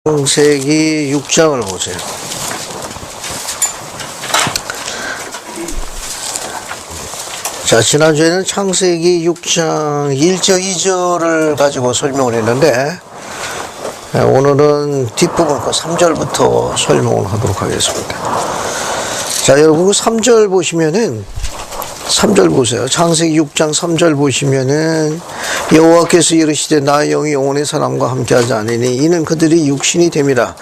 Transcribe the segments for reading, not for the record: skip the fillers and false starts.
창세기 6장을 보세요. 자, 지난주에는 창세기 6장 1절, 2절을 가지고 설명을 했는데, 오늘은 뒷부분 그 3절부터 설명을 하도록 하겠습니다. 자, 여러분, 그 3절 보시면은, 3절 보세요. 창세기 6장 3절 보시면은, 여호와께서 이르시되 나의 영이 영혼의 사람과 함께하지 아니니 이는 그들이 육신이 됨이라.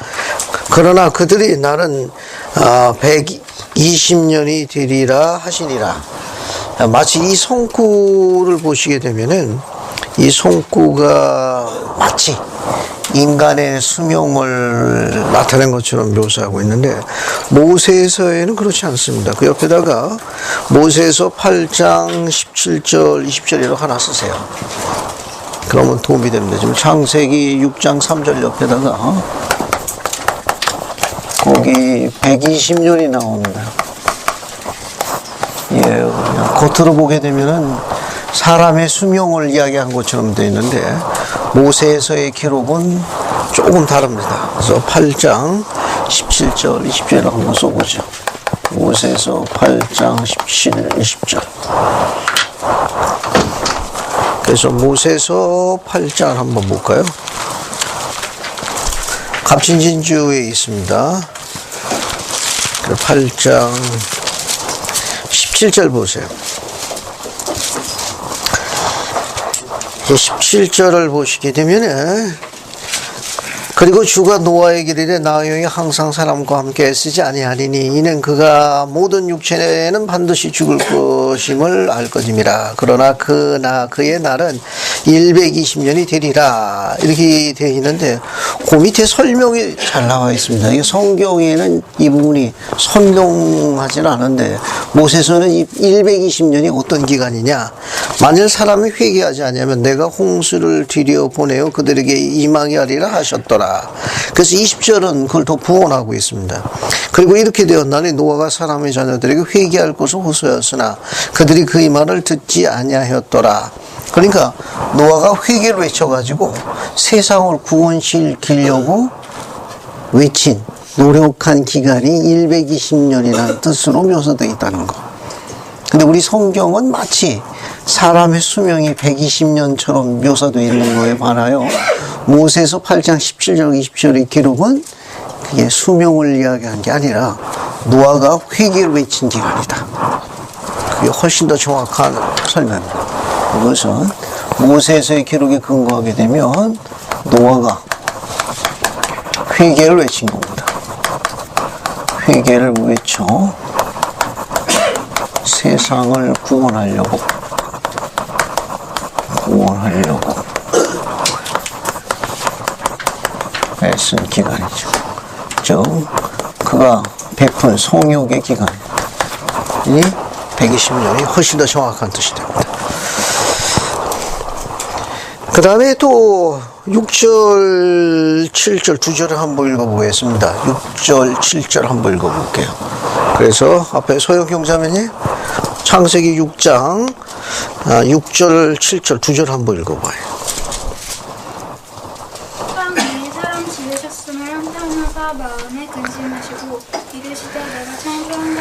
그러나 그들이 나는 120년이 되리라 하시니라. 마치 이 성구를 보시게 되면은 이 성구가 마치 인간의 수명을 나타낸 것처럼 묘사하고 있는데, 모세에서에는 그렇지 않습니다. 그 옆에다가 모세에서 8장 17절 20절이라고 하나 쓰세요. 그러면 도움이 됩니다. 지금 창세기 6장 3절 옆에다가 거기 120년이 나옵니다. 예, 겉으로 보게 되면은 사람의 수명을 이야기한 것처럼 되어 있는데, 모세에서의 기록은 조금 다릅니다. 그래서 8장 17절 20절을 한번 써보죠. 모세에서 8장 17, 20절. 그래서 모세에서 8장을 한번 볼까요? 갑진진주에 있습니다. 8장 17절 보세요. 17절을 보시게 되면은, 그리고 주가 노아에게 이르되 나의 영이 항상 사람과 함께 애쓰지 아니하리니 이는 그가 모든 육체는 반드시 죽을 것임을 알 것임이라. 그러나 그의 날은 120년이 되리라. 이렇게 되어 있는데, 그 밑에 설명이 잘 나와 있습니다. 이게 성경에는 이 부분이 설명하지는 않은데, 모세서는 120년이 어떤 기간이냐. 만일 사람이 회개하지 않으면 내가 홍수를 들여보내어 그들에게 임하게 하리라 하셨더라. 그래서 20절은 그걸 더 부언하고 있습니다. 그리고 이렇게 되었나니 노아가 사람의 자녀들에게 회개할 것을 호소하였으나 그들이 그의 말을 듣지 아니하였더라. 그러니까 노아가 회개를 외쳐가지고 세상을 구원시키려고 외친, 노력한 기간이 120년이라는 뜻으로 묘사되어 있다는 것. 근데 우리 성경은 마치 사람의 수명이 120년처럼 묘사되어 있는 거에 반하여 모세에서 8장 17절 20절의 기록은 그게 수명을 이야기한 게 아니라 노아가 회개를 외친 기간이다. 그게 훨씬 더 정확한 설명입니다. 이것은 모세에서의 기록에 근거하게 되면 노아가 회개를 외친 겁니다. 회개를 외쳐 세상을 구원하려고 애쓴 기간이죠. 즉 그가 베푼 성욕의 기간이 120년이 훨씬 더 정확한 뜻이 됩니다. 그 다음에 또 6절, 7절 두 절을 한번 읽어보겠습니다. 6절, 7절 한번 읽어볼게요. 그래서 앞에 소영경 자매님, 창세기 6장 6절, 7절 두 절 한번 읽어봐요. 땅 위에 사람 지으셨음을 한탄하사 마음에 근심하시고 이르시되 내가 창조한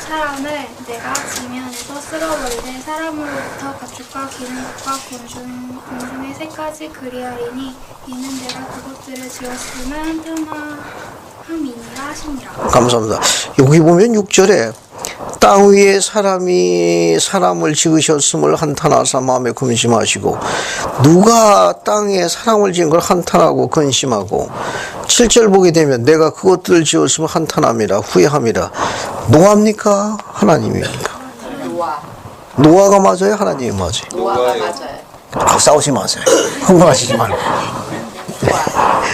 사람을 내가 지면에서 쓸어버리되 사람으로부터 가축과 기는 것과 곤충의 새까지 그리하리니 이는 내가 그것들을 지었음을 한탄함이니라 하시니라. 감사합니다. 여기 보면 6절에 땅 위에 사람을 지으셨음을 한탄하사 마음에 근심하시고, 누가 땅에 사람을 지은 걸 한탄하고 근심하고, 7절 보게 되면 내가 그것들을 지었음을 한탄함이라 후회함이라. 노아입니까? 하나님입니까? 노아가 맞아요? 하나님이 맞아요? 노아가 맞아요. 싸우지 마세요. 흥분하시지 말고. 네.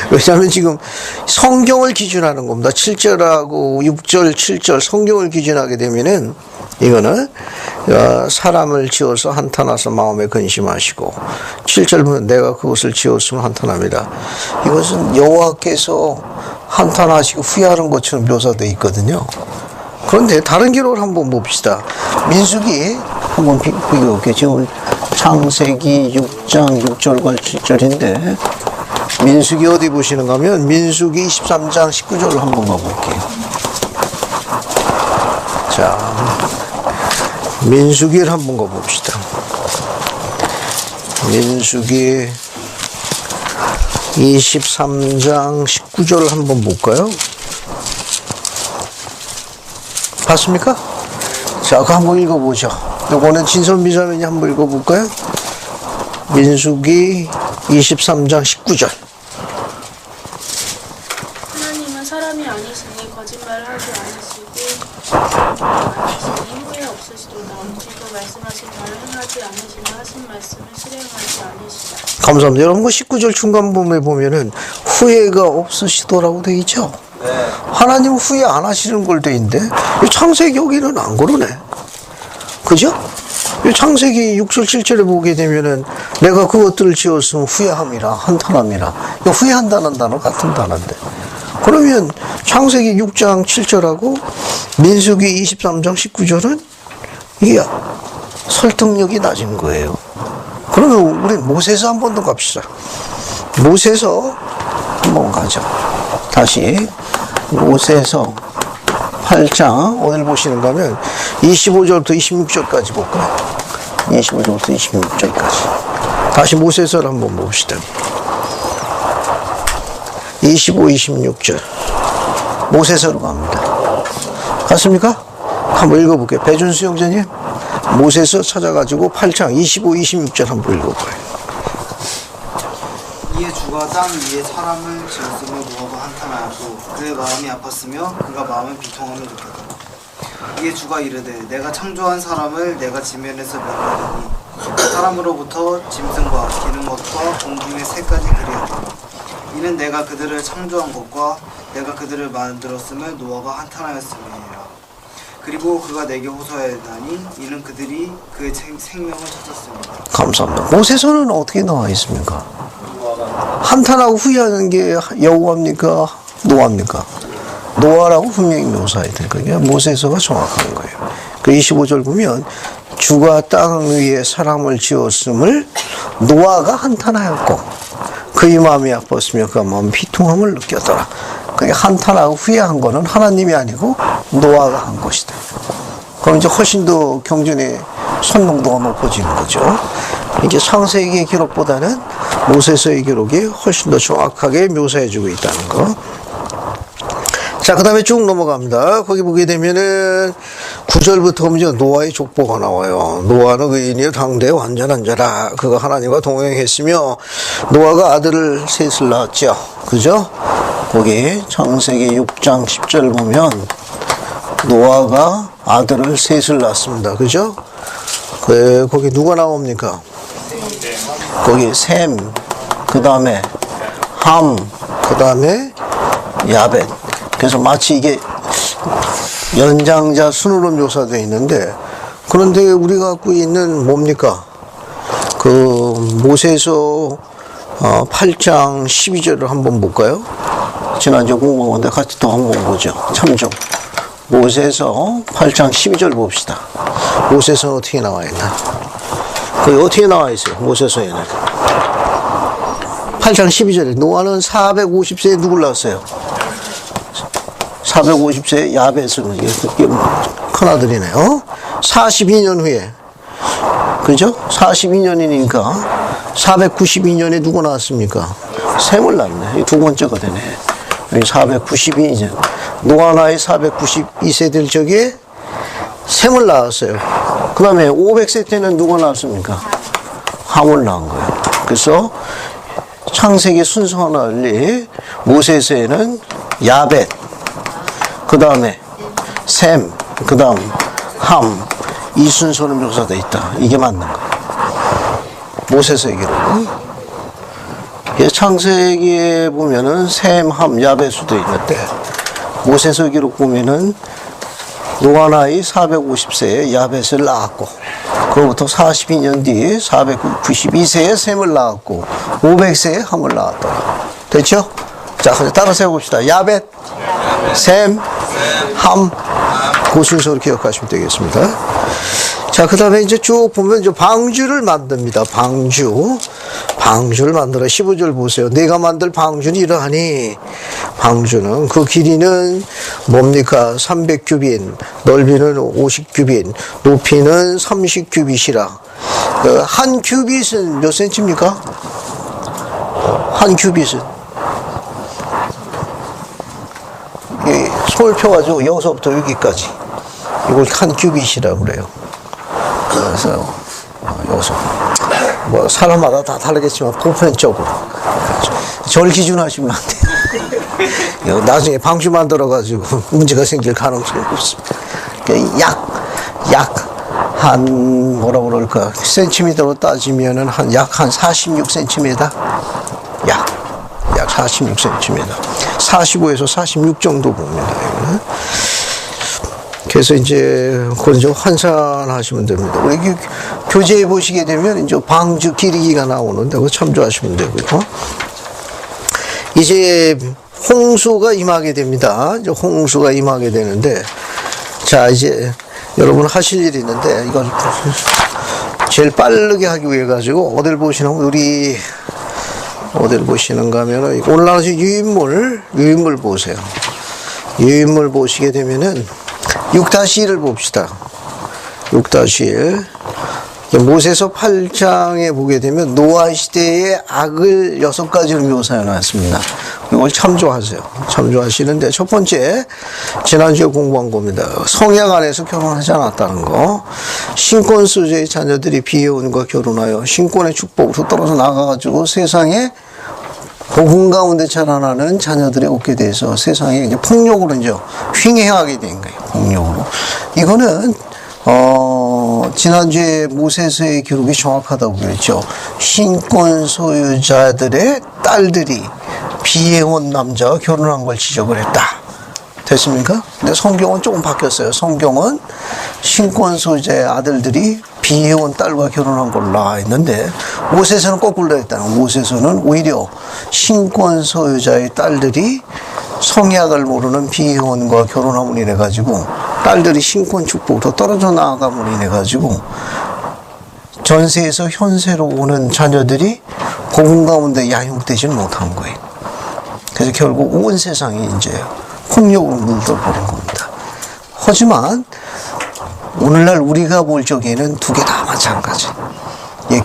왜냐하면 지금 성경을 기준하는 겁니다. 7절하고 6절, 7절 성경을 기준하게 되면은 이거는 사람을 지어서 한탄하사 마음에 근심하시고, 7절 보면 내가 그것을 지었으면 한탄합니다. 이것은 여호와께서 한탄하시고 후회하는 것처럼 묘사되어 있거든요. 그런데 다른 기록을 한번 봅시다. 민수기 한번 비교할게요. 지금 창세기 6장 6절과 7절인데 민수기 어디 보시는가 하면 민수기 23장 19절을 한번 가볼게요. 자, 민수기를 한번 가봅시다. 민수기 23장 19절을 한번 볼까요? 봤습니까? 자, 그거 한번 읽어보죠. 이거는 진선미자면이 한번 읽어볼까요? 민수기 23장 19절. 하나님은 사람이 아니시니 거짓말을 하지 않으시고 후회 없으시도다. 어찌도 말씀하신 말을 행하지 않으시며 하신 말씀을 실행하지 않으시다. 감사합니다. 여러분, 그 19절 중간 부분에 보면은 후회가 없으시더라고 되어 있죠? 하나님은 후회 안 하시는 걸 되어 있는데, 이 창세기 여기는 안 그러네. 그죠? 이 창세기 6절 7절에 보게 되면은 내가 그것들을 지었으면 후회함이라, 한탄함이라. 후회한다는 단어 같은 단어인데. 그러면 창세기 6장 7절하고 민수기 23장 19절은 이게 설득력이 낮은 거예요. 그러면 우리 모세서 한 번 더 갑시다. 모세서 한번 가죠. 다시 모세서 8장 오늘 보시는가 하면 25절부터 26절까지 볼까요? 25절부터 26절까지. 다시 모세서를 한번 봅시다. 25, 26절. 모세서로 갑니다. 갔습니까? 한번 읽어볼게요. 배준수 형제님, 모세서 찾아가지고 8장 25, 26절 한번 읽어봐요. 이에 주가 땅 위에 사람을 지었으며 노아가 한탄하였고 그의 마음이 아팠으며 그가 마음을 비통함을 느꼈다. 이에 주가 이르되 내가 창조한 사람을 내가 지면에서 멸하리니 사람으로부터 짐승과 기는 것과 공중의 새까지 그리하리라. 이는 내가 그들을 창조한 것과 내가 그들을 만들었음을 노아가 한탄하였음이니라. 그리고 그가 내게 호소하였나니 이는 그들이 그의 생명을 찾았습니다. 감사합니다. 모세서는 어떻게 나와 있습니까? 한탄하고 후회하는 게 여호와입니까? 노아입니까? 노아라고 분명히 묘사해야 될 거예요. 모세서가 정확한 거예요. 그 25절 보면 주가 땅 위에 사람을 지었음을 노아가 한탄하였고 그의 마음이 아팠으며 그 마음 비통함을 느꼈더라. 그게 한탄하고 후회한 거는 하나님이 아니고 노아가 한 것이다. 그럼 이제 훨씬 더 경전의 선명도가 높아지는 거죠. 이게 창세기의 기록보다는 모세서의 기록이 훨씬 더 정확하게 묘사해주고 있다는 거. 자, 그 다음에 쭉 넘어갑니다. 거기 보게 되면은 9절부터 보면 노아의 족보가 나와요. 노아는 의인이여 당대의 완전한 자라. 그가 하나님과 동행했으며 노아가 아들을 셋을 낳았죠. 그죠? 거기 창세기 6장 10절 보면 노아가 아들을 셋을 낳았습니다. 그죠? 거기 누가 나옵니까? 거기 셈, 그 다음에 함, 그 다음에 야벳. 그래서 마치 이게 연장자 순으로 묘사되어 있는데, 그런데 우리가 갖고 있는 뭡니까? 그 모세서 8장 12절을 한번 볼까요? 지난주에 공부한 건데 같이 또 한번 보죠. 참조. 모세서 8장 12절 봅시다. 모세서는 어떻게 나와 있나? 거기 어떻게 나와 있어요? 모세서에는 8장 12절에 노아는 450세에 누굴 낳았어요? 450세에 야벳을, 이게 큰아들이네요. 42년 후에, 그죠? 42년이니까 492년에 누구 나왔습니까? 셈을 낳네. 두 번째가 되네. 492년. 노아 나이 492세 될 적에 셈을 낳았어요. 그 다음에 500세 때는 누가 낳았습니까? 함을 낳은 거예요. 그래서 창세기 순서가 널리 모세서에는 야벳, 그 다음에 셈, 그 다음 함, 이 순서로 묘사되어 있다. 이게 맞는 거예요. 모세서의 기록. 창세기에 보면은 셈, 함, 야벳수도 있는데 모세서 기록 보면은 노아 나이 450세에 야벳을 낳았고, 그로부터 42년 뒤에 492세에 셈을 낳았고 500세에 함을 낳았더라. 됐죠? 자, 따라 세워봅시다. 야벳, 셈, 함. 그 순서로 기억하시면 되겠습니다. 자, 그 다음에 이제 쭉 보면 이제 방주를 만듭니다. 방주. 방주를 만들어. 15절 보세요. 내가 만들 방주는 이러하니, 방주는 그 길이는 뭡니까? 300규빗, 넓이는 50규빗, 높이는 30규빗이라. 한 규빗은 몇 센치입니까? 한 규빗은 손을 펴가지고 여기서부터 여기까지, 이걸 한 규빗이라고 그래요. 그래서 여기서 뭐 사람마다 다 다르겠지만 보편적으로 절 기준하시면 안 돼요. 나중에 방주 만들어가지고 문제가 생길 가능성이 없습니다. 약 한 뭐라 그럴까, 센티미터로 따지면은 약 한 46cm, 약 46cm, 45에서 46 정도 봅니다. 이거는. 그래서 이제 그건 좀 환산하시면 됩니다. 우리 교재에 보시게 되면 이제 방주 길이가 나오는데 그거 참조하시면 되고요. 이제 홍수가 임하게 됩니다. 이제 홍수가 임하게 되는데, 자, 이제 여러분 하실 일이 있는데, 이걸 제일 빠르게 하기 위해 가지고 어딜 보시는, 우리 어딜 보시는가 하면은 올라가서 유인물 보세요. 유인물 보시게 되면은 6-1을 봅시다. 6-1. 모세서 8장에 보게 되면 노아 시대의 악을 6가지를 묘사해 놨습니다. 이걸 참조하세요. 참조하시는데, 첫 번째, 지난주에 공부한 겁니다. 성약 안에서 결혼하지 않았다는 거. 신권 소유자의 자녀들이 비해온과 결혼하여 신권의 축복으로 떨어져 나가가지고 세상에 복음 가운데 자라나는 자녀들이 얻게 돼서 세상에 이제 폭력으로 이제 횡행하게 된 거예요. 폭력으로. 이거는 지난주에 모세서의 기록이 정확하다고 그랬죠. 신권 소유자들의 딸들이 비해온 남자와 결혼한 걸 지적을 했다. 됐습니까? 근데 성경은 조금 바뀌었어요. 성경은 신권 소유자의 아들들이 비해온 딸과 결혼한 걸로 나와 있는데, 모세서는 거꾸로 했다는, 모세서는 오히려 신권 소유자의 딸들이 성약을 모르는 비해온과 결혼함으로 인해 가지고 딸들이 신권 축복으로 떨어져 나아감으로 인해 가지고 전세에서 현세로 오는 자녀들이 복음 가운데 양육되지는 못한 거예요. 그래서 결국 온 세상이 이제 폭력으로 물들어버린 겁니다. 하지만 오늘날 우리가 볼 적에는 두 개 다 마찬가지.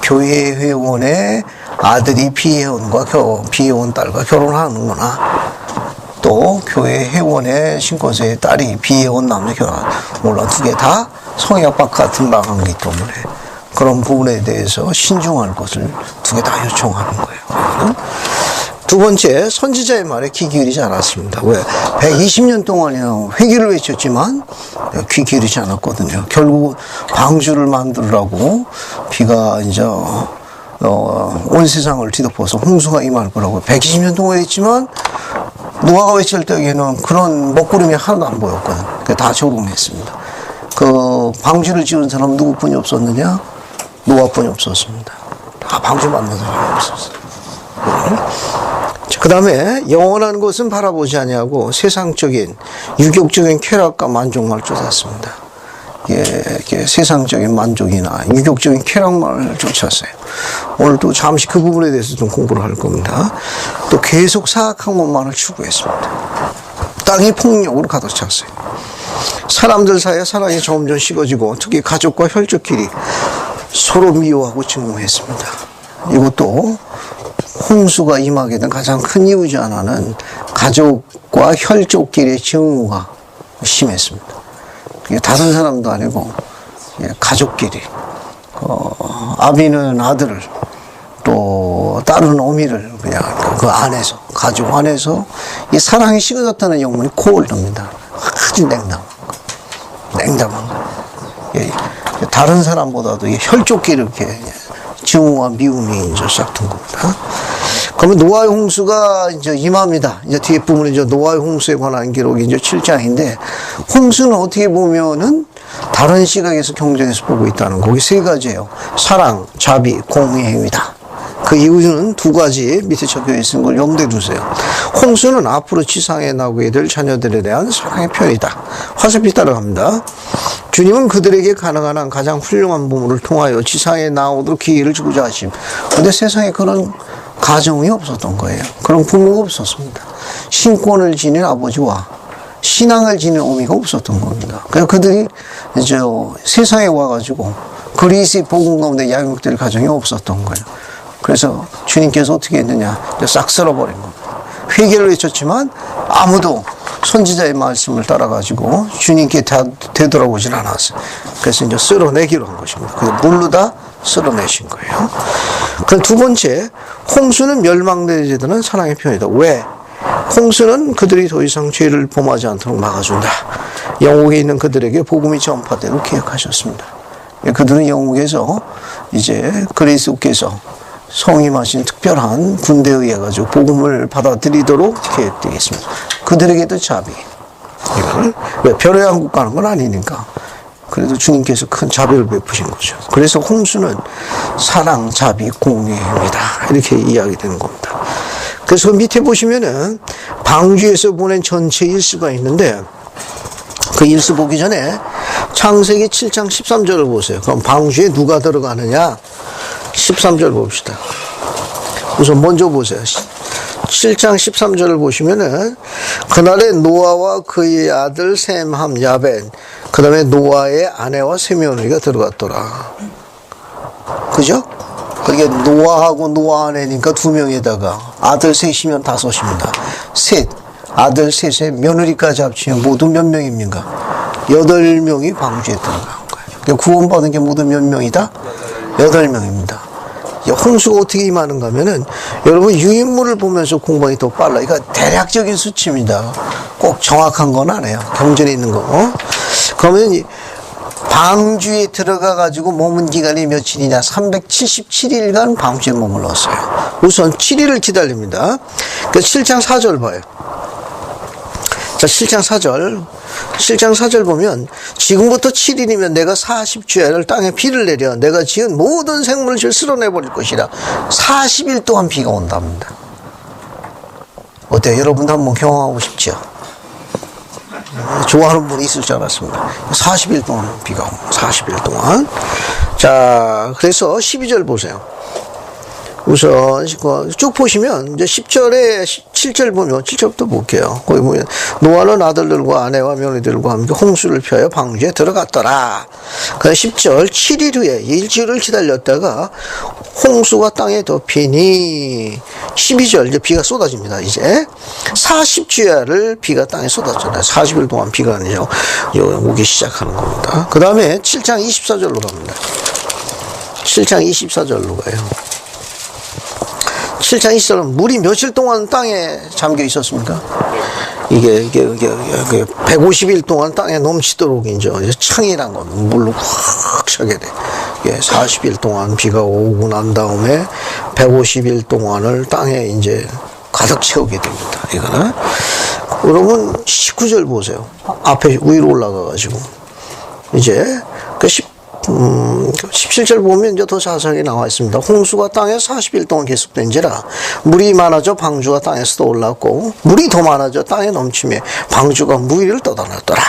교회 회원의 아들이 비해온 딸과 결혼하는구나. 또 교회 회원의 신권서의 딸이 비해온 남자 결혼하는, 물론 두 개 다 성약과 등락한기 때문에 그런 부분에 대해서 신중할 것을 두 개 다 요청하는 거예요. 두 번째, 선지자의 말에 귀 기울이지 않았습니다. 왜? 120년 동안이나 회개를 외쳤지만 귀 기울이지 않았거든요. 결국 방주를 만들라고 비가 이제 온 세상을 뒤덮어서 홍수가 임할 거라고 120년 동안 했지만, 노아가 외칠 때에는 그런 먹구름이 하나도 안 보였거든. 다 조롱했습니다. 그 방주를 지은 사람 누구뿐이 없었느냐? 노아뿐이 없었습니다. 다 방주 만든 사람이 없었어요. 그 다음에 영원한 것은 바라보지 아니하고 세상적인 유격적인 쾌락과 만족만 쫓았습니다. 세상적인 만족이나 유격적인 쾌락만을 쫓았어요. 오늘 또 잠시 그 부분에 대해서 좀 공부를 할 겁니다. 또 계속 사악한 것만을 추구했습니다. 땅이 폭력으로 가득 찼어요. 사람들 사이에 사랑이 점점 식어지고 특히 가족과 혈족끼리 서로 미워하고 증오했습니다. 이것도 홍수가 임하게 된 가장 큰 이유지 않아는 가족과 혈족끼리의 증오가 심했습니다. 이게 다른 사람도 아니고 가족끼리, 아비는 아들을, 또 딸은 어미를 그냥 그 안에서, 가족 안에서 이 사랑이 식어졌다는 영문이 코올릅니다. 아주 냉담한 거. 다른 사람보다도 혈족끼리 이렇게 증오와 미움이 이제 시작된 겁니다. 그러면 노아의 홍수가 이제 임합니다. 이제 뒤에 부분에 이제 노아의 홍수에 관한 기록이 이제 7장인데, 홍수는 어떻게 보면은 다른 시각에서 경전에서 보고 있다는 거기 세 가지예요. 사랑, 자비, 공의 행위다. 그 이유는 두 가지 밑에 적혀 있는 걸 염두에 두세요. 홍수는 앞으로 지상에 나오게 될 자녀들에 대한 사랑의 표현이다. 화살표 따라갑니다. 주님은 그들에게 가능한 한 가장 훌륭한 부모를 통하여 지상에 나오도록 기회를 주고자 하심. 근데 세상에 그런 가정이 없었던 거예요. 그런 부모가 없었습니다. 신권을 지닌 아버지와 신앙을 지닌 어미가 없었던 겁니다. 그래서 그들이 이제 세상에 와가지고 그리스의 복음 가운데 양육될 가정이 없었던 거예요. 그래서 주님께서 어떻게 했느냐, 싹 쓸어버린 겁니다. 회개를 외쳤지만 아무도 선지자의 말씀을 따라가지고 주님께 되돌아오질 않았어요. 그래서 이제 쓸어내기로 한 것입니다. 그래서 물로 다 쓸어내신 거예요. 그럼 두 번째, 홍수는 멸망되지 않는 사랑의 표현이다. 왜? 홍수는 그들이 더 이상 죄를 범하지 않도록 막아준다. 영국에 있는 그들에게 복음이 전파되도록 계획하셨습니다. 그들은 영국에서 이제 그리스도께서 성임하신 특별한 군대에 의해 가지고 복음을 받아들이도록 계획되겠습니다. 그들에게도 자비. 이걸 왜 별의 한국 가는 건 아니니까. 그래도 주님께서 큰 자비를 베푸신 거죠. 그래서 홍수는 사랑, 자비, 공의입니다. 이렇게 이야기되는 겁니다. 그래서 밑에 보시면은 방주에서 보낸 전체 일수가 있는데 그 일수 보기 전에 창세기 7장 13절을 보세요. 그럼 방주에 누가 들어가느냐? 13절 봅시다. 우선 먼저 보세요. 7장 13절을 보시면은 그날에 노아와 그의 아들 셈, 함, 야벳, 그 다음에 노아의 아내와 세 며느리가 들어갔더라. 그죠? 그게 노아하고 노아 아내니까 두 명에다가 아들 셋이면 다섯입니다. 셋, 아들 셋에 며느리까지 합치면 모두 몇 명입니까? 8명이 방주에 들어간 거예요. 구원받은 게 모두 몇 명이다? 8명입니다. 홍수가 어떻게 임하는가 하면은 여러분 유인물을 보면서 공부하기 더 빨라. 이거 대략적인 수치입니다. 꼭 정확한 건 아니에요. 경전에 있는 거. 그러면 방주에 들어가 가지고 머문 기간이 며칠이냐? 377일간 방주에 머물렀어요. 우선 7일을 기다립니다. 그 7장 4절 봐요. 자, 7장 4절. 7장 4절 보면 지금부터 7일이면 내가 40주야를 땅에 비를 내려 내가 지은 모든 생물을 쓸어내버릴 것이라. 40일 동안 비가 온답니다. 어때요? 여러분도 한번 경험하고 싶죠? 좋아하는 분이 있을 줄 알았습니다. 40일 동안 비가 옵니다. 40일 동안. 자, 그래서 12절 보세요. 우선 쭉 보시면 이제 10절에 7절 보면 7절부터 볼게요. 거기 보면 노아는 아들들과 아내와 며느리들과 함께 홍수를 피하여 방주에 들어갔더라. 그 10절 7일 후에 일주일을 기다렸다가 홍수가 땅에 덮이니 12절 이제 비가 쏟아집니다. 이제 40주야를 비가 땅에 쏟아졌잖아요. 40일 동안 비가 아니죠. 오기 시작하는 겁니다. 그 다음에 7장 24절로 갑니다. 7장 24절로 가요. 7장 24절은 물이 며칠 동안 땅에 잠겨 있었습니까? 이게 150일 동안 땅에 넘치도록 이제 창이란 건 물로 확 차게 돼. 40일 동안 비가 오고 난 다음에 150일 동안을 땅에 이제 가득 채우게 됩니다. 이거는. 여러분 19절 보세요. 앞에 위로 올라가가지고 이제 그 17절 보면 이제 더 자세하게 나와 있습니다. 홍수가 땅에 40일 동안 계속된지라 물이 많아져 방주가 땅에서 올랐고 물이 더 많아져 땅에 넘침에 방주가 물 위를 떠다녔더라.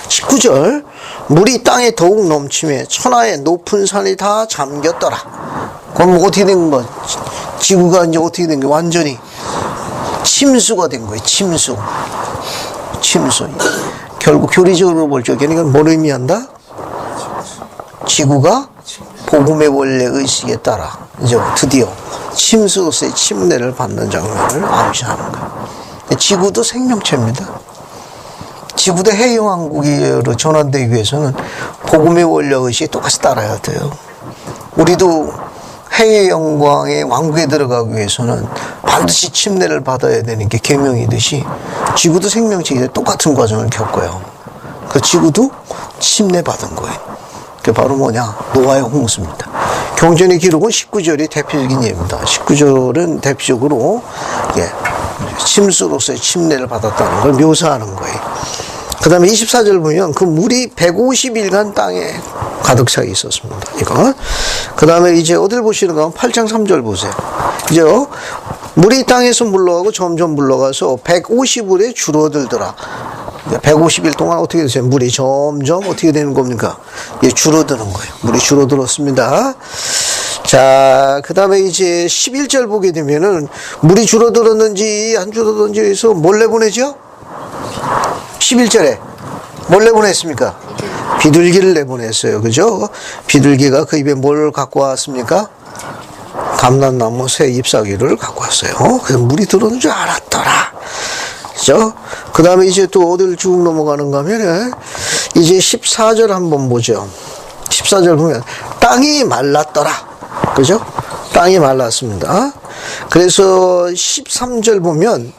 19절 물이 땅에 더욱 넘침에 천하의 높은 산이 다 잠겼더라. 그럼 어떻게 된 거야? 지구가 이제 어떻게 된 거야? 완전히 침수가 된 거예요. 침수. 결국 교리적으로 볼 적에는 이건 뭘 의미한다? 지구가 복음의 원래 의식에 따라 이제 드디어 침수로서의 침례를 받는 장면을 암시하는 거예요. 지구도 생명체입니다. 지구도 해영왕국으로 전환되기 위해서는 복음의 원래 의식에 똑같이 따라야 돼요. 우리도 해의 영광의 왕국에 들어가기 위해서는 반드시 침례를 받아야 되는 게 계명이듯이 지구도 생명체이기 똑같은 과정을 겪어요. 그 지구도 침례 받은 거예요. 그게 바로 뭐냐? 노아의 홍수입니다. 경전의 기록은 19절이 대표적인 예입니다. 19절은 대표적으로 침수로서의 침례를 받았다는 걸 묘사하는 거예요. 그 다음에 24절 보면 그 물이 150일간 땅에 가득 차 있었습니다. 이거. 그 다음에 이제 어딜 보시는가 하면 8장 3절 보세요. 이제 물이 땅에서 물러가고 점점 물러가서 150일에 줄어들더라. 150일 동안 어떻게 되세요? 물이 점점 어떻게 되는 겁니까? 예, 줄어드는 거예요. 물이 줄어들었습니다. 자, 그 다음에 이제 11절 보게 되면은 물이 줄어들었는지 안 줄어들었는지 해서 뭘 내보내죠? 11절에 뭘 내보냈습니까? 비둘기를 내보냈어요. 그죠? 비둘기가 그 입에 뭘 갖고 왔습니까? 감람나무 새 잎사귀를 갖고 왔어요. 그래서 물이 들어오는 줄 알았더라. 그죠? 그 다음에 이제 또 어디를 쭉 넘어가는가 하면, 이제 14절 한번 보죠. 14절 보면, 땅이 말랐더라. 그죠? 땅이 말랐습니다. 그래서 13절 보면,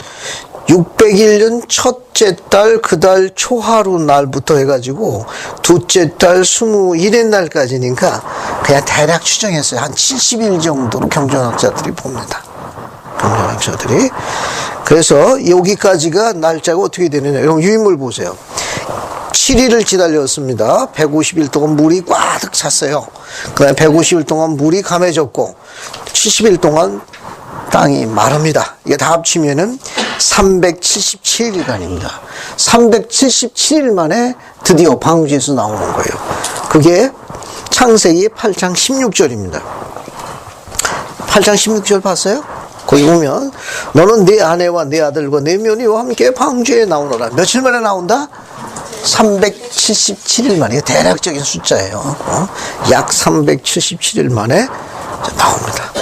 601년 첫째 달 그 달 초하루 날부터 해가지고 둘째 달 21의 날까지니까 그냥 대략 추정했어요. 한 70일 정도로 경전학자들이 봅니다. 경전학자들이. 그래서 여기까지가 날짜가 어떻게 되느냐. 여러분 유인물 보세요. 7일을 기다렸습니다. 150일 동안 물이 꽉 찼어요. 그 다음에 150일 동안 물이 감해졌고 70일 동안 땅이 마릅니다. 이게 다 합치면은 377일간입니다. 377일 만에 드디어 방주에서 나오는 거예요. 그게 창세기 8장 16절입니다. 8장 16절 봤어요? 거기 보면 너는 내 아내와 내 아들과 내 며느리와 함께 방주에 나오너라. 며칠 만에 나온다? 377일 만에. 대략적인 숫자예요. 약 377일 만에 나옵니다.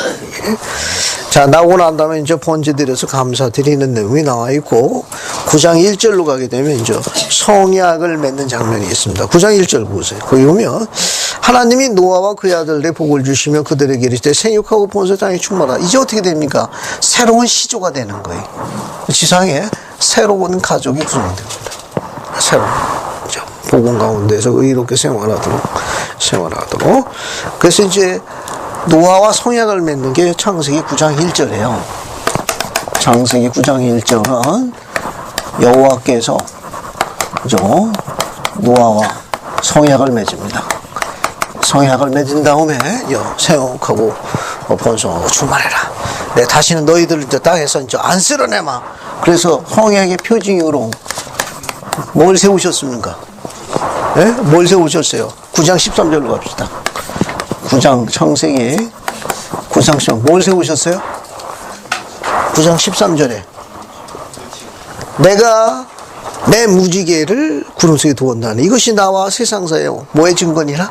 자, 나오고 난 다음에 이제 번제드려서 감사드리는 내용이 나와 있고, 9장 1절로 가게 되면 이제 성약을 맺는 장면이 있습니다. 9장 1절 보세요. 거기 보면, 하나님이 노아와 그의 아들에게 복을 주시며 그들에게 이르시되 생육하고 번성하여 땅에 충만하라. 이제 어떻게 됩니까? 새로운 시조가 되는 거예요. 지상에 새로운 가족이 구성됩니다. 새로운. 복음 가운데서 의롭게 생활하도록. 그래서 이제, 노아와 성약을 맺는 게 창세기 9장 1절이에요. 창세기 9장 1절은 여호와께서 노아와 성약을 맺습니다. 성약을 맺은 다음에 생육하고 번성하고 충만해라. 내 다시는 너희들 이제 땅에서 이제 안 쓸어내마. 그래서 성약의 표징으로 뭘 세우셨습니까? 네? 뭘 세우셨어요? 9장 13절로 갑시다. 9장 창세기 9장 13절 뭘 세우셨어요? 9장 13절에 내가 내 무지개를 구름 속에 두었나니 이것이 나와 세상사예요. 뭐의 증거니라?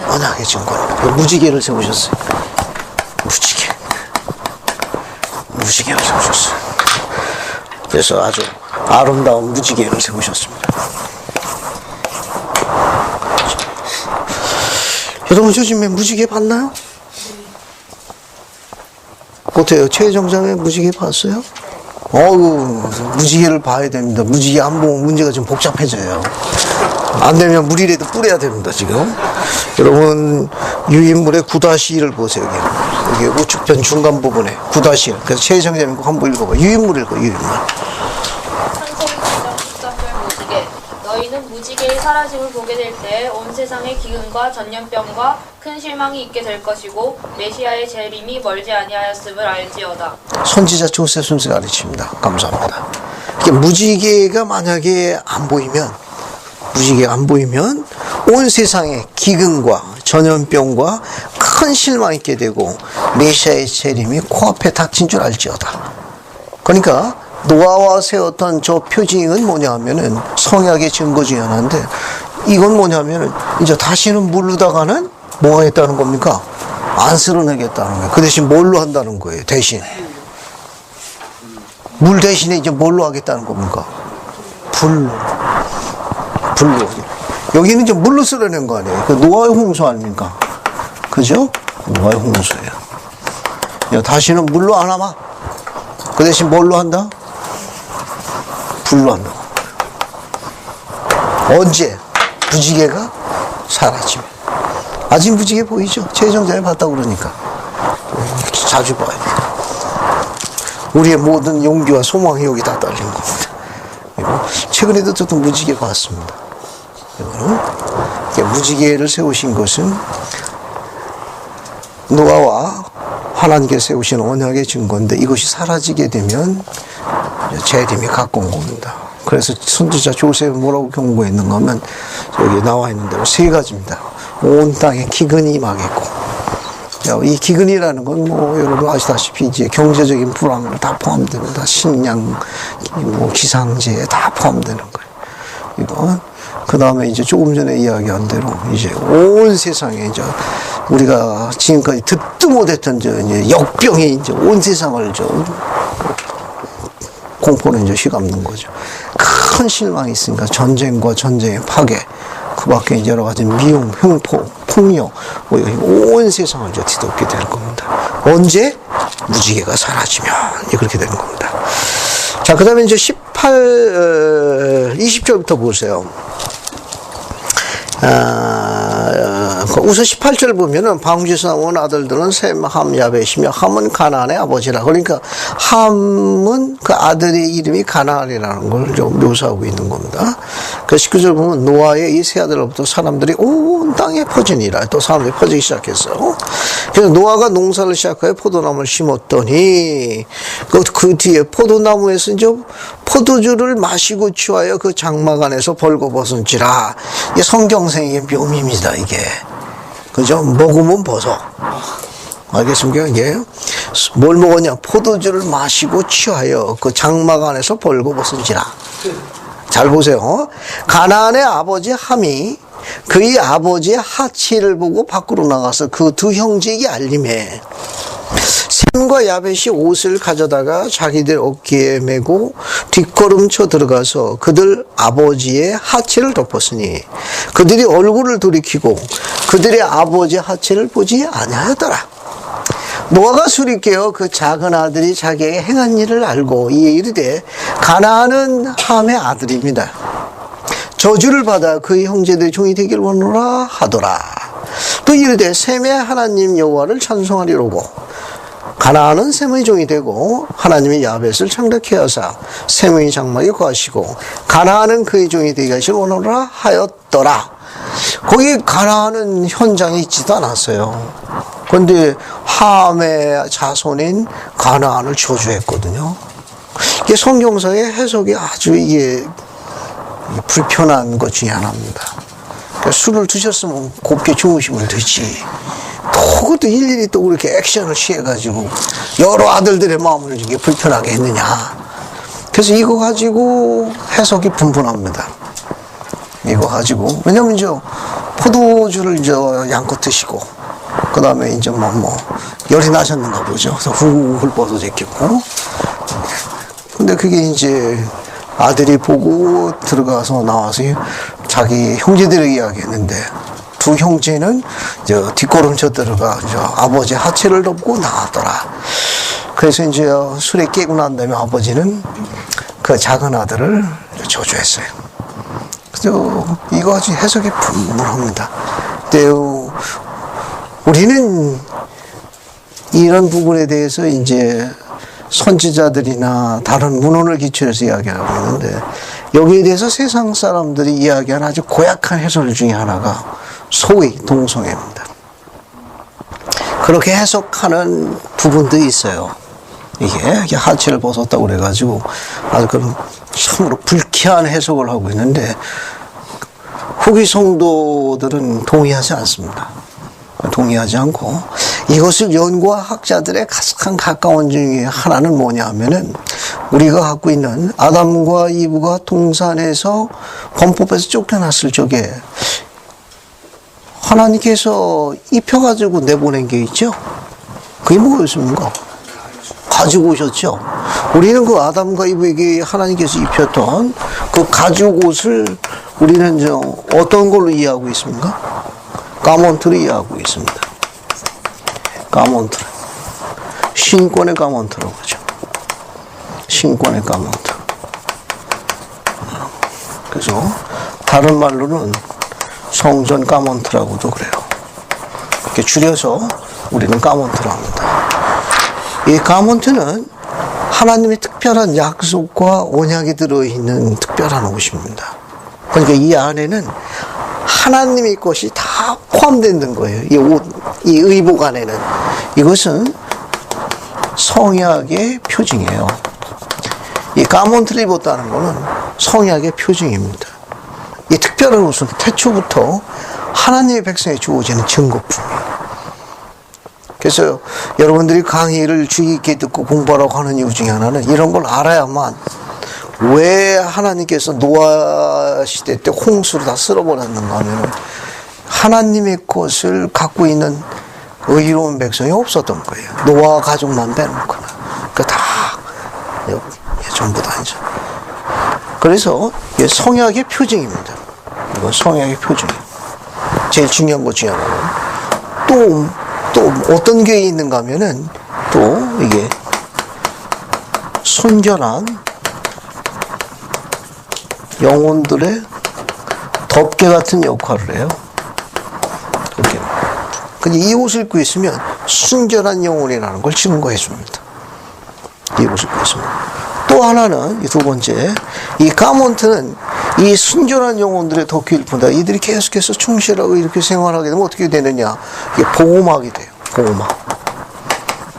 언약의 증거입니다. 무지개를 세우셨어요. 무지개를 세우셨어요. 그래서 아주 아름다운 무지개를 세우셨습니다. 여러분 요즘에 무지개 봤나요? 어때요? 최정장의 무지개 봤어요? 무지개를 봐야 됩니다. 무지개 안 보면 문제가 좀 복잡해져요. 안 되면 물이라도 뿌려야 됩니다, 지금. 여러분, 유인물의 9-1을 보세요, 여기 우측편 중간 부분에 9-1. 그래서 최정장님 거 한번 읽어봐. 유인물 읽어, 유인물. 너희는 무지개의 사라짐을 보게 될 때 온 세상에 기근과 전염병과 큰 실망이 있게 될 것이고 메시아의 재림이 멀지 아니하였음을 알지어다. 선지자 조세순스가 가르칩니다. 감사합니다. 무지개가 만약에 안 보이면 온 세상에 기근과 전염병과 큰 실망이 있게 되고 메시아의 재림이 코앞에 닥친 줄 알지어다. 그러니까 노아와 세웠던 저 표징은 뭐냐 하면은 성약의 증거 중에 하나인데 이건 뭐냐 하면은 이제 다시는 물르다가는 뭐 하겠다는 겁니까? 안 쓸어내겠다는 거예요. 그 대신 뭘로 한다는 거예요. 대신 물 대신에 이제 뭘로 하겠다는 겁니까? 불로. 여기는 이제 물로 쓸어낸 거 아니에요. 그 노아의 홍수 아닙니까? 그죠? 노아의 홍수예요. 다시는 물로 안 하마. 그 대신 뭘로 한다? 불로 한다. 언제? 무지개가 사라지면. 아직 무지개 보이죠? 최정자에 봤다고 그러니까. 자주 봐야 돼요. 우리의 모든 용기와 소망이 여기다 딸린 겁니다. 최근에도 저도 무지개 봤습니다. 무지개를 세우신 것은 노아와 하나님께 세우신 언약의 증거인데 이것이 사라지게 되면 재림이 가까운 겁니다. 그래서 선지자 조셉은 뭐라고 경고했는가 하면 여기 나와 있는 대로 세 가지입니다. 온 땅에 기근이 임하겠고, 이 기근이라는 건 뭐 여러분 아시다시피 이제 경제적인 불황을 다 포함됩니다. 식량, 뭐 기상재해 다 포함되는 거예요. 이건 그 다음에 이제 조금 전에 이야기한 대로 이제 온 세상에 이제 우리가 지금까지 듣도 못했던 이제 역병이 이제 온 세상을 공포는 이제 휘감는 거죠. 큰 실망이 있으니까 전쟁과 전쟁의 파괴, 그 밖에 이제 여러 가지 미움, 흉포, 폭력, 뭐 온 세상을 이제 뒤덮게 될 겁니다. 언제? 무지개가 사라지면 그렇게 되는 겁니다. 자, 그 다음에 이제 20절부터 보세요. 우선 18절 보면은 방주에서 나온 아들들은 셈, 함, 야벳이며 함은 가나안의 아버지라. 그러니까 함은 그 아들의 이름이 가나안이라는 걸 좀 묘사하고 있는 겁니다. 그 19절 보면 노아의 이 세 아들로부터 사람들이 온 땅에 퍼지니라. 또 사람들이 퍼지기 시작했어요. 그래서 노아가 농사를 시작하여 포도나무를 심었더니 그 뒤에 포도나무에서 이제 포도주를 마시고 취하여 그 장막 안에서 벌거벗은지라. 이게 성경생의 묘미입니다, 이게. 그죠? 먹으면 벗어. 알겠습니까? 이게 뭘 먹었냐? 포도주를 마시고 취하여 그 장막 안에서 벌거벗은지라. 잘 보세요. 가나안의 아버지 함이 그의 아버지의 하치를 보고 밖으로 나가서 그 두 형제에게 알림해 셈과 야벳이 옷을 가져다가 자기들 어깨에 메고 뒷걸음쳐 들어가서 그들 아버지의 하체를 덮었으니 그들이 얼굴을 돌이키고 그들의 아버지의 하체를 보지 아니하였더라. 노아가 술이 깨어 그 작은 아들이 자기에게 행한 일을 알고 이에 이르되 가나안은 함의 아들입니다. 저주를 받아 그의 형제들의 종이 되길 원하노라 하더라. 또 이르되 셈의 하나님 여호와를 찬송하리로고 가나안은 셈의 종이 되고 하나님이 야벳을 창작해 하사 셈의 장막에 거하시고 가나안은 그의 종이 되게 하시길 원하노라 하였더라. 거기 가나안은 현장에 있지도 않았어요. 그런데 함의 자손인 가나안을 저주했거든요. 이게 성경서의 해석이 아주 이게 불편한 것 중에 하나입니다. 그러니까 술을 드셨으면 곱게 주무시면 되지. 또 그것도 일일이 또 그렇게 액션을 취해가지고 여러 아들들의 마음을 이게 불편하게 했느냐. 그래서 이거 가지고 해석이 분분합니다. 이거 가지고 왜냐면 포도주를 양껏 드시고 그 다음에 이제 열이 나셨는가 보죠. 그래서 훌훌 뻗어제끼고. 근데 그게 이제 아들이 보고 들어가서 나와서 자기 형제들에게 이야기했는데 두 형제는 뒷걸음쳐 들어가 아버지 하체를 덮고 나가더라. 그래서 이제 술에 깨고 난 다음에 아버지는 그 작은 아들을 저주했어요. 그래서 이거 아주 해석이 분분합니다. 근데 우리는 이런 부분에 대해서 이제 선지자들이나 다른 문헌을 기초해서 이야기하고 있는데 여기에 대해서 세상 사람들이 이야기하는 아주 고약한 해설 중에 하나가 소위 동성애입니다. 그렇게 해석하는 부분도 있어요. 이게 하체를 벗었다고 그래가지고 아주 그런 참으로 불쾌한 해석을 하고 있는데 후기 성도들은 동의하지 않습니다. 동의하지 않고 이것을 연구한 학자들의 가장 가까운 중에 하나는 뭐냐 하면은 우리가 갖고 있는 아담과 이브가 동산에서 범법에서 쫓겨났을 적에 하나님께서 입혀가지고 내보낸 게 있죠. 그게 뭐였습니까? 가죽 옷이었죠. 우리는 그 아담과 이브에게 하나님께서 입혔던 그 가죽 옷을 우리는 어떤 걸로 이해하고 있습니까? 가몬트를 이해하고 있습니다. 가몬트. 신권의 가몬트라고 하죠. 신권의 가몬트. 그래서 다른 말로는 성전 가몬트라고도 그래요. 이렇게 줄여서 우리는 가몬트라고 합니다. 이 가몬트는 하나님의 특별한 약속과 언약이 들어있는 특별한 옷입니다. 그러니까 이 안에는 하나님의 것이 다 포함되는 거예요. 이 옷, 이 의복 안에는. 이것은 성약의 표징이에요. 이 가문트를 입었다는 것은 성약의 표징입니다. 이 특별한 옷은 태초부터 하나님의 백성에 주어지는 증거품이에요. 그래서 여러분들이 강의를 주의 깊게 듣고 공부하라고 하는 이유 중에 하나는 이런 걸 알아야만 왜 하나님께서 노아 시대 때 홍수로 다 쓸어버렸는가 하면 하나님의 것을 갖고 있는 의로운 백성이 없었던 거예요. 노아 가족만 빼놓고는. 그러니까 다 전부 다 이제. 그래서 이게 성약의 표징입니다. 이건 성약의 표징이에요. 제일 중요한 것 중에 하나는 또 어떤 교회에 있는가 하면은 또 이게 순결한 영혼들의 덮개 같은 역할을 해요. 덮개. 근데 이 옷을 입고 있으면 순결한 영혼이라는 걸 증거해 줍니다. 이 옷을 입고 있으면. 또 하나는 두 번째, 이 가몬트는 이 순결한 영혼들의 덮개를 본다. 이들이 계속해서 충실하고 이렇게 생활하게 되면 어떻게 되느냐? 이게 보호막이 돼요.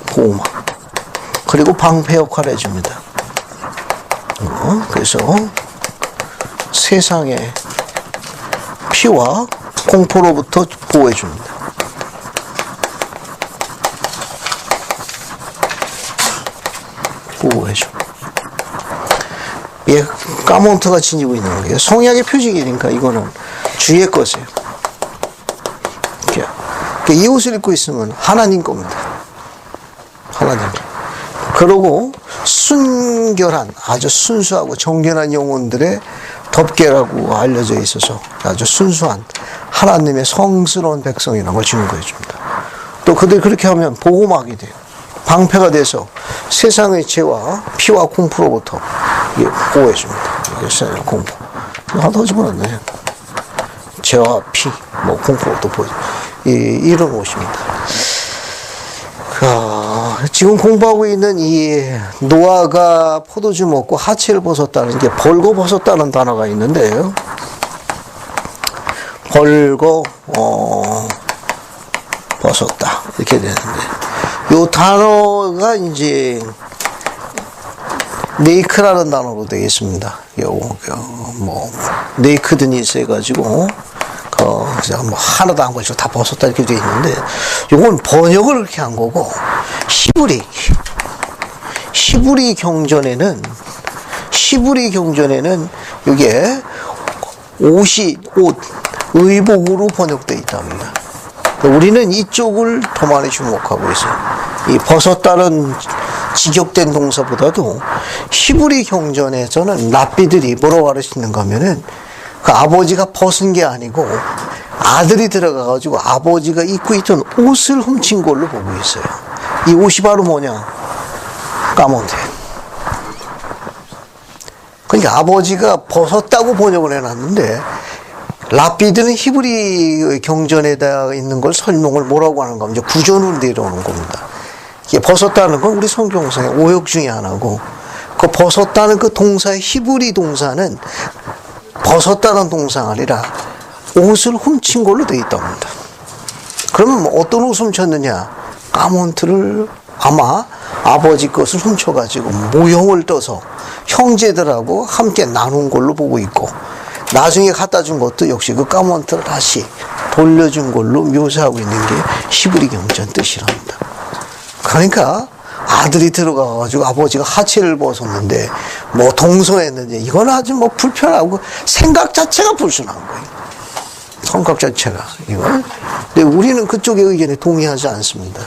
보호막. 그리고 방패 역할을 해줍니다. 그래서 세상의 피와 공포로부터 보호해줍니다. 보호해줍니다. 예, 가몬트가 지니고 있는 거예요. 성약의 표징이니까 이거는 주의 것이에요. 이 옷을 입고 있으면 하나님 겁니다. 하나님. 그러고 순결한 아주 순수하고 정결한 영혼들의 덮개라고 알려져 있어서 아주 순수한 하나님의 성스러운 백성이라는 걸 증거해 줍니다. 또 그들이 그렇게 하면 보호막이 돼요. 방패가 돼서 세상의 죄와 피와 공포로부터 보호해 줍니다. 세상의 공포. 하나 더 집어넣네. 죄와 피, 공포로부터 보호해 줍니다. 이런 옷입니다. 지금 공부하고 있는 이 노아가 포도주 먹고 하체를 벗었다는 게 벌거 벗었다는 단어가 있는데요. 벌거 벗었다 이렇게 되는데 이 단어가 이제 네이크라는 단어로 되어 있습니다. 네이크드니스 해가지고 하나도 안 걸치고 다 벗었다 이렇게 되어 있는데 이건 번역을 그렇게 한 거고 히브리 경전에는 이게 옷이 의복으로 번역되어 있답니다. 우리는 이쪽을 더 많이 주목하고 있어요. 이 벗었다는 직역된 동사보다도 히브리 경전에서는 랍비들이 뭐라고 가르치는가 하면은 그 아버지가 벗은 게 아니고 아들이 들어가가지고 아버지가 입고 있던 옷을 훔친 걸로 보고 있어요. 이 옷이 바로 뭐냐? 가몬트. 그러니까 아버지가 벗었다고 번역을 해놨는데 랍비들은 히브리 경전에다 있는 걸 설명을 뭐라고 하는가 하면 구전으로 내려오는 겁니다. 이게 벗었다는 건 우리 성경상의 오역 중에 하나고 그 벗었다는 그 동사의 히브리 동사는 벗었다는 동사가 아니라 옷을 훔친 걸로 되어 있답니다. 그러면 어떤 옷을 훔쳤느냐? 가몬트를 아마 아버지 것을 훔쳐가지고 모형을 떠서 형제들하고 함께 나눈 걸로 보고 있고 나중에 갖다 준 것도 역시 그 가몬트를 다시 돌려준 걸로 묘사하고 있는 게 히브리 경전 뜻이랍니다. 그러니까 아들이 들어가가지고 아버지가 하체를 벗었는데 동서했는데 이건 아주 불편하고 생각 자체가 불순한 거예요. 성격 자체가 이건. 근데 우리는 그쪽의 의견에 동의하지 않습니다.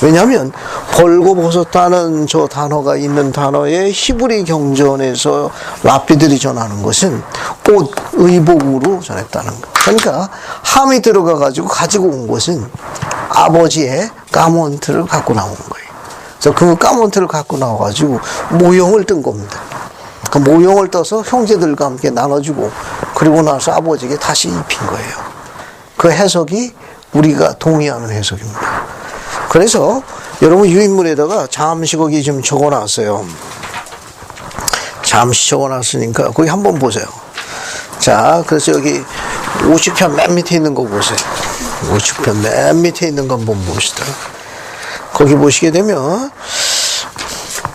왜냐하면 벌고 벗었다는 저 단어가 있는 단어의 히브리 경전에서 랍비들이 전하는 것은 옷, 의복으로 전했다는 거. 그러니까 함이 들어가가지고 가지고 온 것은 아버지의 가몬트를 갖고 나온 거예요. 그래서 그 가몬트를 갖고 나와가지고 모형을 뜬 겁니다. 그 모형을 떠서 형제들과 함께 나눠주고 그리고 나서 아버지에게 다시 입힌 거예요. 그 해석이 우리가 동의하는 해석입니다. 그래서 여러분 유인물에다가 잠시 거기 좀 적어놨어요. 잠시 적어놨으니까 거기 한번 보세요. 자, 그래서 여기 50편 맨 밑에 있는 거 보세요. 50편 맨 밑에 있는 거 한번 봅시다. 거기 보시게 되면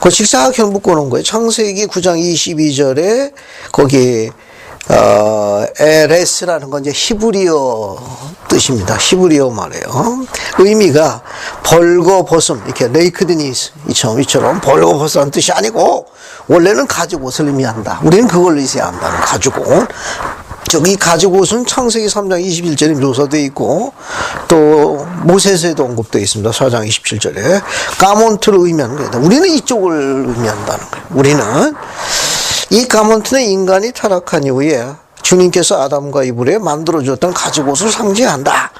그 직사각형 묶어놓은 거예요. 창세기 9장 22절에 거기 에레스라는 건 이제 히브리어 뜻입니다. 히브리어 말이에요. 의미가 벌거벗음, 이렇게 레이크드니스 이처럼 벌거벗음한 뜻이 아니고 원래는 가죽옷을 의미한다. 우리는 그걸 의미한다는 가죽옷. 이 가죽옷은 창세기 3장 21절에 묘사되어 있고 또 모세서에도 언급되어 있습니다. 4장 27절에 가몬트를 의미하는 거예요. 우리는 이쪽을 의미한다는 거예요. 우리는 이 가몬트는 인간이 타락한 이후에 주님께서 아담과 이브에 만들어줬던 가죽옷을 상징한다.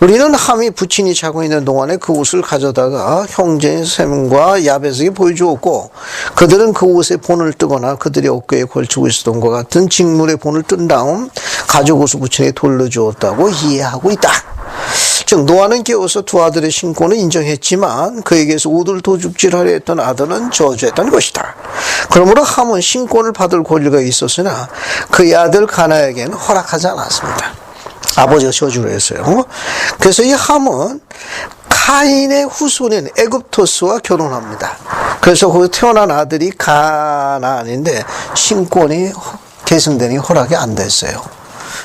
우리는 함이 부친이 자고 있는 동안에 그 옷을 가져다가 형제인 셈과 야벳에게 보여주었고 그들은 그 옷의 본을 뜨거나 그들의 어깨에 걸치고 있었던 것 같은 직물의 본을 뜬 다음 가죽옷을 부친에게 돌려주었다고 이해하고 있다. 즉 노아는 깨어서 두 아들의 신권을 인정했지만 그에게서 옷을 도둑질하려 했던 아들은 저주했던 것이다. 그러므로 함은 신권을 받을 권리가 있었으나 그의 아들 가나에게는 허락하지 않았습니다. 아버지가 저주를 했어요. 그래서 이 함은 카인의 후손인 에굽토스와 결혼합니다. 그래서 거기서 태어난 아들이 가나안인데 신권이 계승되니 허락이 안 됐어요.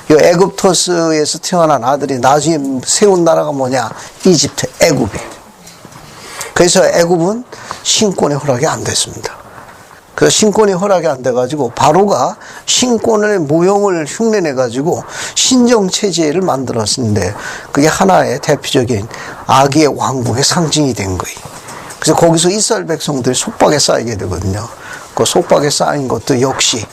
이 에굽토스에서 태어난 아들이 나중에 세운 나라가 뭐냐? 이집트, 애굽이. 그래서 애굽은 신권의 허락이 안 됐습니다. 그래서 신권이 허락이 안 돼가지고 바로가 신권의 모형을 흉내내가지고 신정체제를 만들었는데 그게 하나의 대표적인 악의 왕국의 상징이 된 거예요. 그래서 거기서 이스라엘 백성들이 속박에 쌓이게 되거든요. 그 속박에 쌓인 것도 역시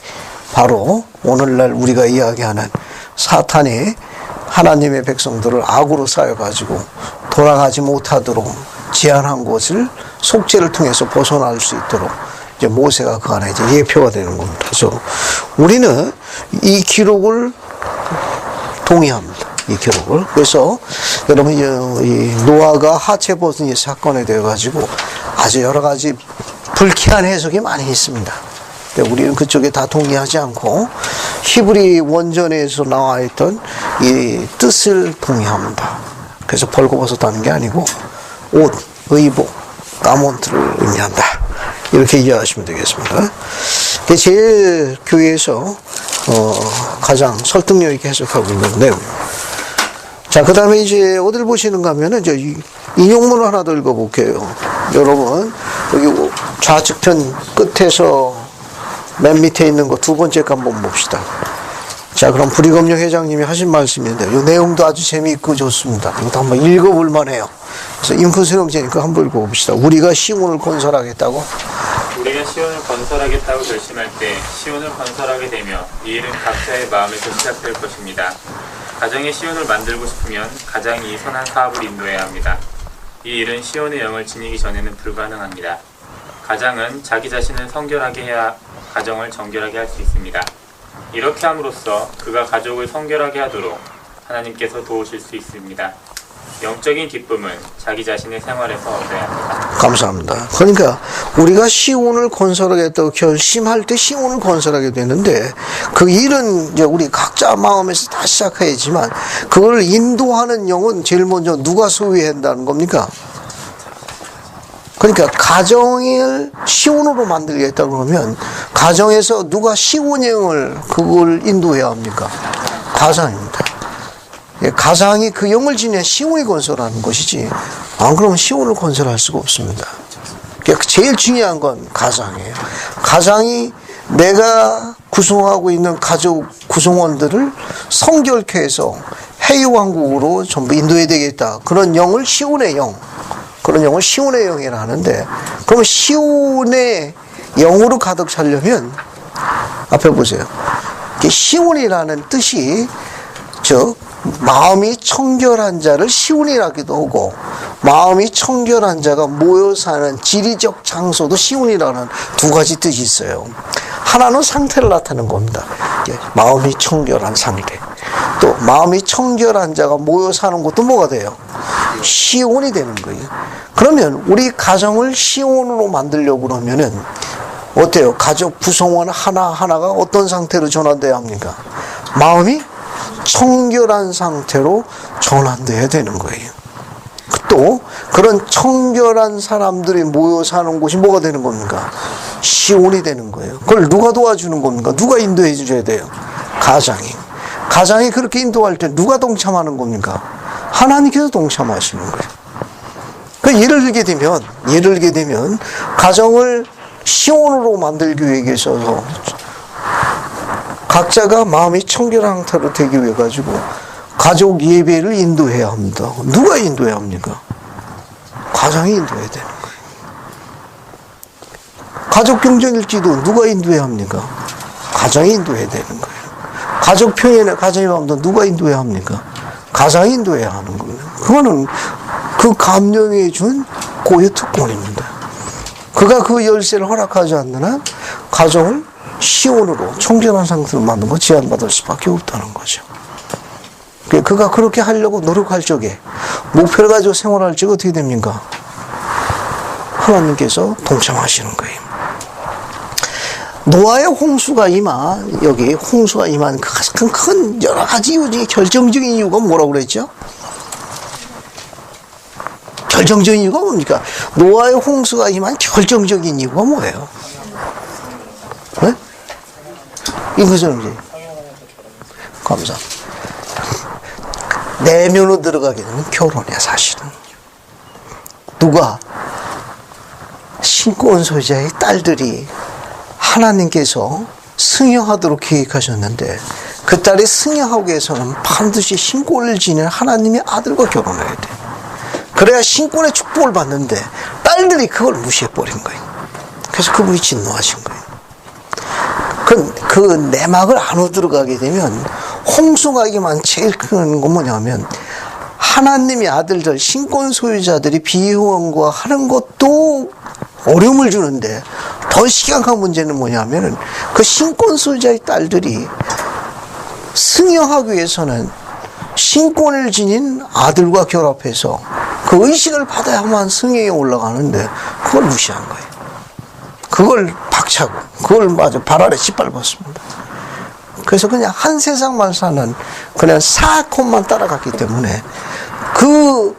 바로 오늘날 우리가 이야기하는 사탄이 하나님의 백성들을 악으로 쌓여가지고 돌아가지 못하도록 제한한 것을 속죄를 통해서 벗어날 수 있도록 이제 모세가 그 안에 이제 예표가 되는 겁니다. 그래서 우리는 이 기록을 동의합니다. 이 기록을. 그래서 여러분 이 노아가 하체 벗은 이 사건에 대해 가지고 아주 여러 가지 불쾌한 해석이 많이 있습니다. 우리는 그쪽에 다 동의하지 않고 히브리 원전에서 나와 있던 이 뜻을 동의합니다. 그래서 벌거벗었다는 게 아니고 옷, 의복, 가몬트를 의미한다. 이렇게 이해하시면 되겠습니다. 제일 교회에서 가장 설득력 있게 해석하고 있는 내용. 자, 그 다음에 이제 어딜 보시는가 하면은 이제 인용문을 하나 더 읽어볼게요. 여러분, 여기 좌측편 끝에서 맨 밑에 있는 거 두 번째 거 한번 봅시다. 자, 그럼 부리검령 회장님이 하신 말씀인데 이 내용도 아주 재미있고 좋습니다. 이것도 한번 읽어볼 만해요. 그래서 인풋수령제니까 한번 읽어봅시다. 우리가 시온을 건설하겠다고? 우리가 시온을 건설하겠다고 결심할 때 시온을 건설하게 되며 이 일은 각자의 마음에서 시작될 것입니다. 가정의 시온을 만들고 싶으면 가장이 선한 사업을 인도해야 합니다. 이 일은 시온의 영을 지니기 전에는 불가능합니다. 가장은 자기 자신을 성결하게 해야 가정을 정결하게 할 수 있습니다. 이렇게 함으로써 그가 가족을 성결하게 하도록 하나님께서 도우실 수 있습니다. 영적인 기쁨은 자기 자신의 생활에서 얻어야 합니다. 감사합니다. 그러니까 우리가 시온을 건설하겠다고 결심할 때 시온을 건설하게 되는데 그 일은 이제 우리 각자 마음에서 다 시작해야지만 그걸 인도하는 영은 제일 먼저 누가 소유해야 한다는 겁니까? 그러니까 가정을 시온으로 만들겠다 그러면 가정에서 누가 시온영을 그걸 인도해야 합니까? 가장입니다. 가장이 그 영을 지녀야 시온이 건설하는 것이지 안 그러면 시온을 건설할 수가 없습니다. 그러니까 제일 중요한 건 가장이에요. 가장이 내가 구성하고 있는 가족 구성원들을 성결케 해서 해유왕국으로 전부 인도해야 되겠다. 그런 영을 시온의 영, 그런 영을 시온의 영이라 하는데 그러면 시온의 영으로 가득 차려면 앞에 보세요. 시온이라는 뜻이 즉 마음이 청결한 자를 시온이라기도 하고 마음이 청결한 자가 모여 사는 지리적 장소도 시온이라는 두 가지 뜻이 있어요. 하나는 상태를 나타내는 겁니다. 마음이 청결한 상태. 또 마음이 청결한 자가 모여 사는 것도 뭐가 돼요? 시온이 되는 거예요. 그러면 우리 가정을 시온으로 만들려고 그러면은 어때요? 가족 구성원 하나하나가 어떤 상태로 전환돼야 합니까? 마음이 청결한 상태로 전환돼야 되는 거예요. 또 그런 청결한 사람들이 모여 사는 곳이 뭐가 되는 겁니까? 시온이 되는 거예요. 그걸 누가 도와주는 겁니까? 누가 인도해 줘야 돼요? 가장이 그렇게 인도할 때 누가 동참하는 겁니까? 하나님께서 동참하시는 거예요. 그 예를 들게 되면 가정을 시온으로 만들기 위해서 각자가 마음이 청결한 상태로 되기 위해 가지고 가족 예배를 인도해야 합니다. 누가 인도해야 합니까? 가장이 인도해야 되는 거예요. 가족 경전일지도 누가 인도해야 합니까? 가장이 인도해야 되는 거예요. 가족 평일에 가정의 마음도 누가 인도해야 합니까? 가장이 인도해야 하는 겁니다. 그거는 그 감령해 준 고유 특권입니다. 그가 그 열쇠를 허락하지 않는 한 가정을 시온으로 청결한 상태로 만든 거 제한받을 수밖에 없다는 거죠. 그가 그렇게 하려고 노력할 적에 목표를 가지고 생활할 적에 어떻게 됩니까? 하나님께서 동참하시는 거예요. 노아의 홍수가 여기 홍수가 임한 가장 큰 여러 가지 이유 중에 결정적인 이유가 뭐라고 그랬죠? 결정적인 이유가 뭡니까? 노아의 홍수가 임한 결정적인 이유가 뭐예요? 네? 이거죠, 이제. 감사합니다. 내면으로 들어가게 되면 결혼이야, 사실은. 누가? 신권 소유자의 딸들이 하나님께서 승여하도록 계획하셨는데 그 딸이 승여하기 위해서는 반드시 신권을 지닌 하나님의 아들과 결혼해야 돼. 그래야 신권의 축복을 받는데 딸들이 그걸 무시해버린 거예요. 그래서 그분이 진노하신 거예요. 그 내막을 안으로 들어가게 되면 홍수가 이게만 제일 큰 건 뭐냐면 하나님의 아들들 신권 소유자들이 비혼과 하는 것도 어려움을 주는데 더 심각한 문제는 뭐냐면은 그 신권 소유자의 딸들이 승여하기 위해서는 신권을 지닌 아들과 결합해서 그 의식을 받아야만 승여에 올라가는데 그걸 무시한 거예요. 그걸 박차고 그걸 마저 발 아래 짓밟았습니다. 그래서 그냥 한 세상만 사는 그냥 사악혼만 따라갔기 때문에 그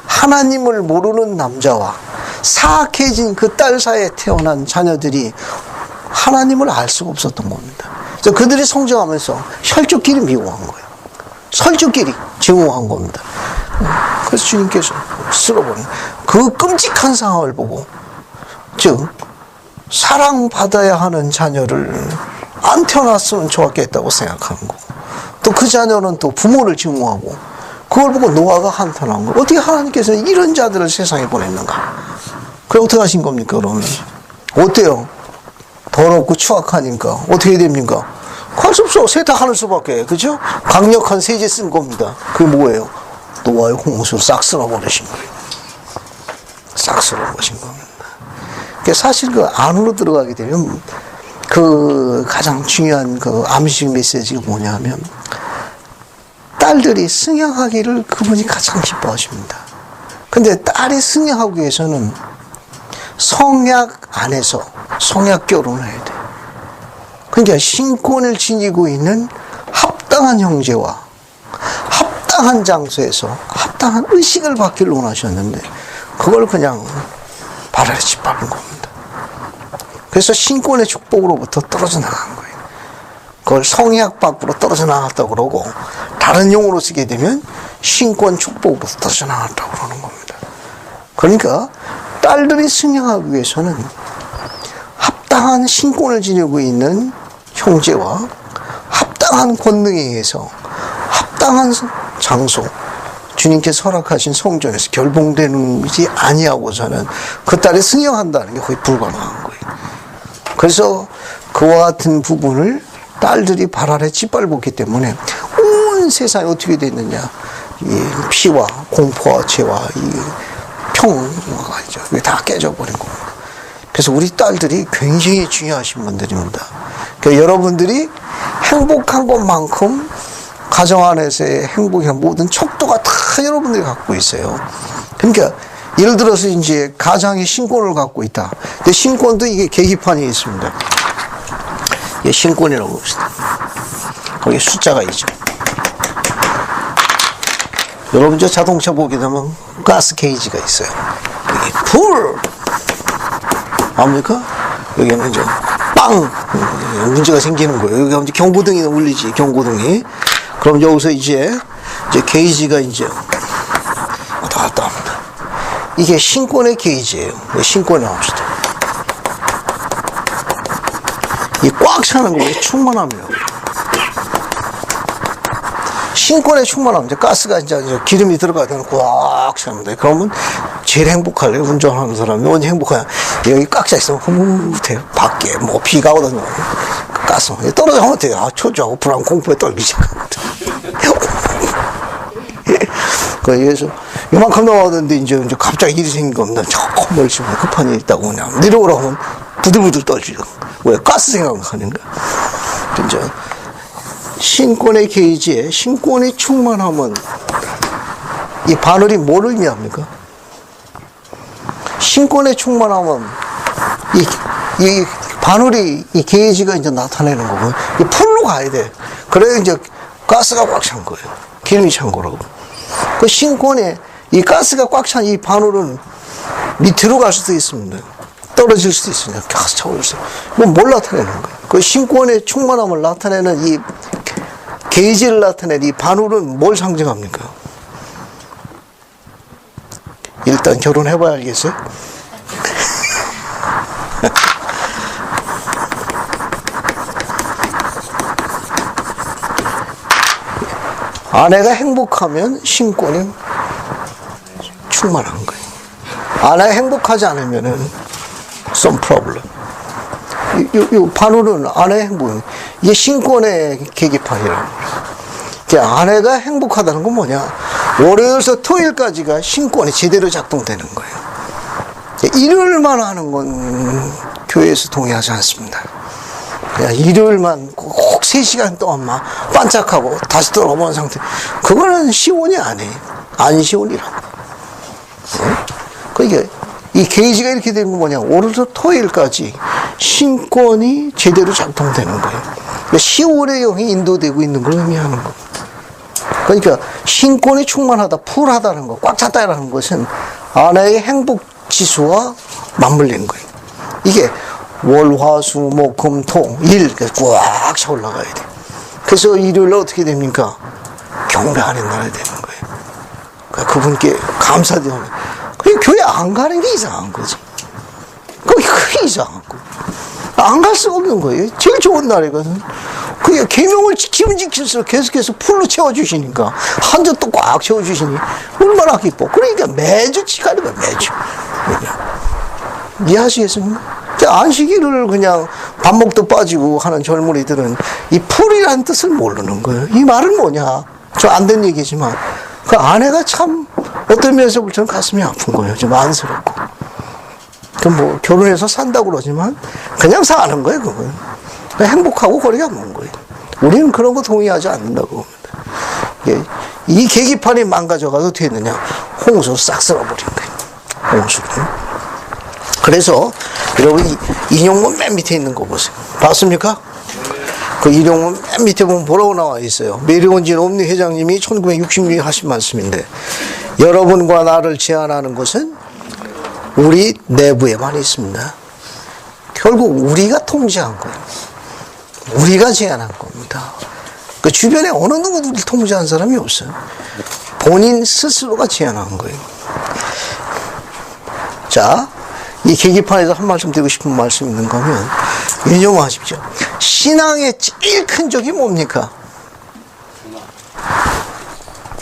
하나님을 모르는 남자와 사악해진 그 딸 사이에 태어난 자녀들이 하나님을 알 수가 없었던 겁니다. 그래서 그들이 성장하면서 혈족끼리 미워한 거예요. 설족끼리 증오한 겁니다. 그래서 주님께서 쓸어버린 그 끔찍한 상황을 보고 즉 사랑받아야 하는 자녀를 안 태어났으면 좋았겠다고 생각하는 거고 또 그 자녀는 또 부모를 증오하고 그걸 보고 노아가 한탄한 거. 어떻게 하나님께서 이런 자들을 세상에 보냈는가? 그래 어떻게 하신 겁니까 그러면? 어때요? 더럽고 추악하니까 어떻게 됩니까? 할 수 없어. 세탁하는 수밖에. 그죠? 강력한 세제 쓴 겁니다. 그게 뭐예요? 노아의 홍수를 싹 쓸어버리신 거예요. 싹 쓸어버리신 겁니다. 사실 그 안으로 들어가게 되면 그 가장 중요한 그 암시적 메시지가 뭐냐면 딸들이 승여하기를 그분이 가장 기뻐하십니다. 근데 딸이 승여하기 위해서는 성약 안에서 성약 결혼을 해야 돼. 그러니까 신권을 지니고 있는 합당한 형제와 합당한 장소에서 합당한 의식을 받기를 원하셨는데 그걸 그냥 발 아래 짓밟은 겁니다. 그래서 신권의 축복으로부터 떨어져 나간 거예요. 그걸 성약 밖으로 떨어져 나갔다고 그러고 다른 용어로 쓰게 되면 신권 축복으로부터 떨어져 나갔다고 그러는 겁니다. 그러니까 딸들이 승려하기 위해서는 합당한 신권을 지니고 있는 형제와 합당한 권능에 의해서 합당한 장소 주님께서 허락하신 성전에서 결봉되는지 아니하고서는 그 딸이 승려한다는 게 거의 불가능한 거예요. 그래서 그와 같은 부분을 딸들이 발 아래 짓밟았기 때문에 온 세상이 어떻게 됐느냐 이 피와 공포와 죄와 이 평화가 있죠. 그게 다 깨져버린 겁니다. 그래서 우리 딸들이 굉장히 중요하신 분들입니다. 그러니까 여러분들이 행복한 것만큼 가정 안에서의 행복의 모든 척도가 다 여러분들이 갖고 있어요. 그러니까 예를 들어서 이제 가장이 신권을 갖고 있다. 근데 신권도 이게 계기판이 있습니다. 이게 신권이라고 봅시다. 거기 숫자가 있죠. 여러분 저 자동차 보게 되면 가스 게이지가 있어요. 여기 풀 압니까? 여기는 이제 빵 문제가 생기는 거예요. 여기 이제 경고등이 울리지, 경고등이. 그럼 여기서 이제 게이지가 이제 왔다 갔다 합니다. 이게 신권의 게이지예요. 신권에 나옵시다. 이 꽉 차는 거 충만함이에요. 신권에 충만하면 이제 가스가 이제 기름이 들어가야 되는 꽉 차는데, 그러면 제일 행복할래요. 운전하는 사람이 언제 행복하냐? 여기 꽉 차 있으면 흐뭇해요. 밖에 뭐 비가 오든 가스 떨어지면 돼요. 아, 초조하고 불안 공포에 떨기 시작합니다. 그래서 이만큼 나왔는데 이제 갑자기 일이 생긴 겁니다. 저 멀지 뭐 급한 일이 있다고 그냥 내려오라고 하면 부들부들 떨지요. 왜? 가스 생각하는가? 이제 신권의 게이지에 신권이 충만하면 이 바늘이 뭘 의미합니까? 신권에 충만하면 이 바늘이 이 게이지가 이제 나타내는 거고, 이 풀로 가야 돼. 그래야 이제 가스가 꽉 찬 거예요. 기름이 찬 거라고. 그 신권에 이 가스가 꽉 찬 이 바늘은 밑으로 갈 수도 있습니다. 떨어질 수도 있습니다. 가스 차올 수. 뭘 나타내는 거예요? 그 신권의 충만함을 나타내는 이 게이지를 나타내는 이 바늘은 뭘 상징합니까? 일단 결혼해봐야 알겠어요? 아내가 행복하면 신권이 충만한 거예요. 아내가 행복하지 않으면은 some problem. 이 바늘은 아내의 행복은 이게 신권의 계기판이라는 거예요. 아내가 행복하다는 건 뭐냐? 월요일에서 토요일까지가 신권이 제대로 작동되는 거예요. 일요일만 하는 건 교회에서 동의하지 않습니다. 그냥 일요일만 꼭 3시간 동안만 반짝하고 다시 돌아오는 상태. 그거는 시온이 아니에요. 안시온이라고. 그러니까 이 게이지가 이렇게 되는 건 뭐냐? 월요일에서 토요일까지 신권이 제대로 작동되는 거예요. 그러니까 시온의 영이 인도되고 있는 걸 의미하는 겁니다. 그러니까 신권이 충만하다, 풀하다는 거, 꽉 찼다라는 것은 아내의 행복 지수와 맞물리는 거예요. 이게 월, 화, 수, 목, 금, 토, 일, 꽉 차 올라가야 돼. 그래서 일요일 어떻게 됩니까? 경배 안에 나야 되는 거예요. 그러니까 그분께 감사드리는 거예요. 교회 안 가는 게 이상한 거지. 그게 크게 이상한 거. 안 갈 수가 없는 거예요. 제일 좋은 날이거든. 그게 계명을 지키면 지킬수록 계속해서 풀로 채워주시니까 한 주 또 꽉 채워주시니 얼마나 기뻐. 그러니까 매주 지가는 거야, 매주. 이해하시겠습니까? 안식일을 그냥 밥 먹도 빠지고 하는 젊은이들은 이 풀이라는 뜻을 모르는 거예요. 이 말은 뭐냐? 저 안 된 얘기지만 그 아내가 참 어떤 면에서 저는 가슴이 아픈 거예요. 좀 안쓰럽고. 그 뭐 결혼해서 산다고 그러지만 그냥 사는 거예요, 그건. 행복하고 거리가 먼 거예요. 우리는 그런 거 동의하지 않는다고 봅니다. 이 계기판이 망가져가서 어떻게 했느냐? 홍수 싹 쓸어버린 거예요. 홍수를. 그래서 여러분 이 인용문 맨 밑에 있는 거 보세요. 봤습니까? 그 인용문 맨 밑에 보면 뭐라고 나와 있어요? 메리온진 옴니 회장님이 1966년에 하신 말씀인데, 여러분과 나를 제한하는 것은 우리 내부에만 있습니다. 결국 우리가 통제한 거예요. 우리가 제한한 겁니다. 그 주변에 어느 누구도 통제한 사람이 없어요. 본인 스스로가 제한한 거예요. 자, 이 계기판에서 한 말씀 드리고 싶은 말씀 있는 거면 유념하십시오. 신앙의 제일 큰 적이 뭡니까?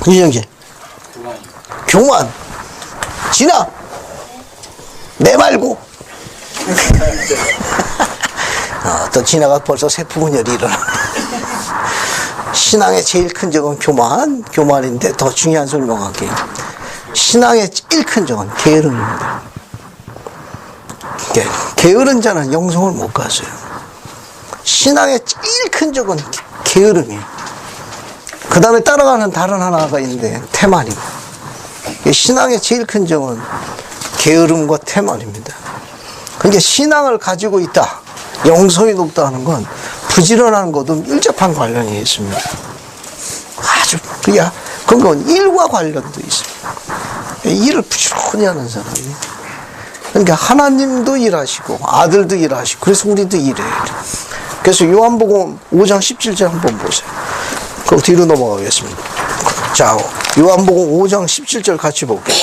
유정진. 교만. 진아. 내 말고. 또 진아가 벌써 세포분열이 일어나. 신앙의 제일 큰 적은 교만인데 더 중요한 설명할게요. 신앙의 제일 큰 적은 게으름입니다. 게으른 자는 영성을 못 가져요. 신앙의 제일 큰 적은 게으름이에요. 그 다음에 따라가는 다른 하나가 있는데 태만입니다. 신앙의 제일 큰 적은 게으름과 태만입니다. 그러니까 신앙을 가지고 있다, 영성이 높다 하는 건 부지런한 것도 밀접한 관련이 있습니다. 아주 그냥 그건 일과 관련도 있습니다. 일을 부지런히 하는 사람이. 그러니까 하나님도 일하시고 아들도 일하시고 그래서 우리도 일해요. 그래서 요한복음 5장 17절 한번 보세요. 그 뒤로 넘어가겠습니다. 자, 요한복음 5장 17절 같이 볼게요.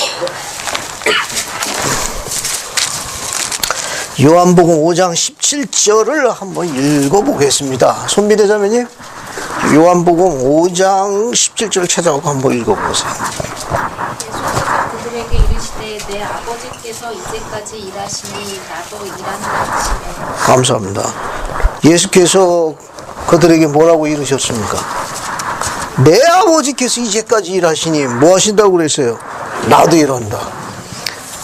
요한복음 5장 17절을 한번 읽어보겠습니다. 손미래 자매님, 요한복음 5장 17절 찾아오고 한번 읽어보세요. 예수께서 그들에게 이르시되 내 아버지께서 이제까지 일하시니 나도 일하는 것이네. 감사합니다. 예수께서 그들에게 뭐라고 이르셨습니까? 내 아버지께서 이제까지 일하시니 뭐 하신다고 그랬어요? 나도 일한다.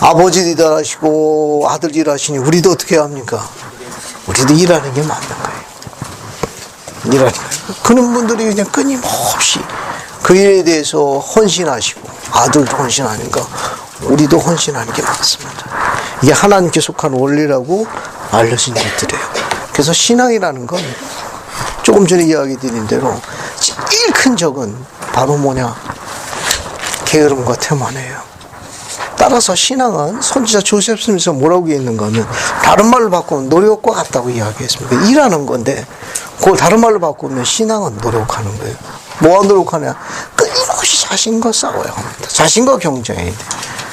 아버지도 일하시고 아들 일하시니 우리도 어떻게 합니까? 우리도 일하는 게 맞는 거예요. 일하는 거예요. 그런 분들이 그냥 끊임없이 그 일에 대해서 헌신하시고 아들도 헌신하니까 우리도 헌신하는 게 맞습니다. 이게 하나님께 속한 원리라고 알려진 것들이에요. 그래서 신앙이라는 건 조금 전에 이야기 드린 대로 제일 큰 적은 바로 뭐냐? 게으름과 태만이에요. 따라서 신앙은 선지자 조셉 스미스가 뭐라고 했는가 하면 다른 말로 바꾸면 노력과 같다고 이야기했습니다. 일하는 건데 그걸 다른 말로 바꾸면 신앙은 노력하는 거예요. 뭐가 노력하냐? 끊임없이 자신과 싸워야 합니다. 자신과 경쟁해야 돼.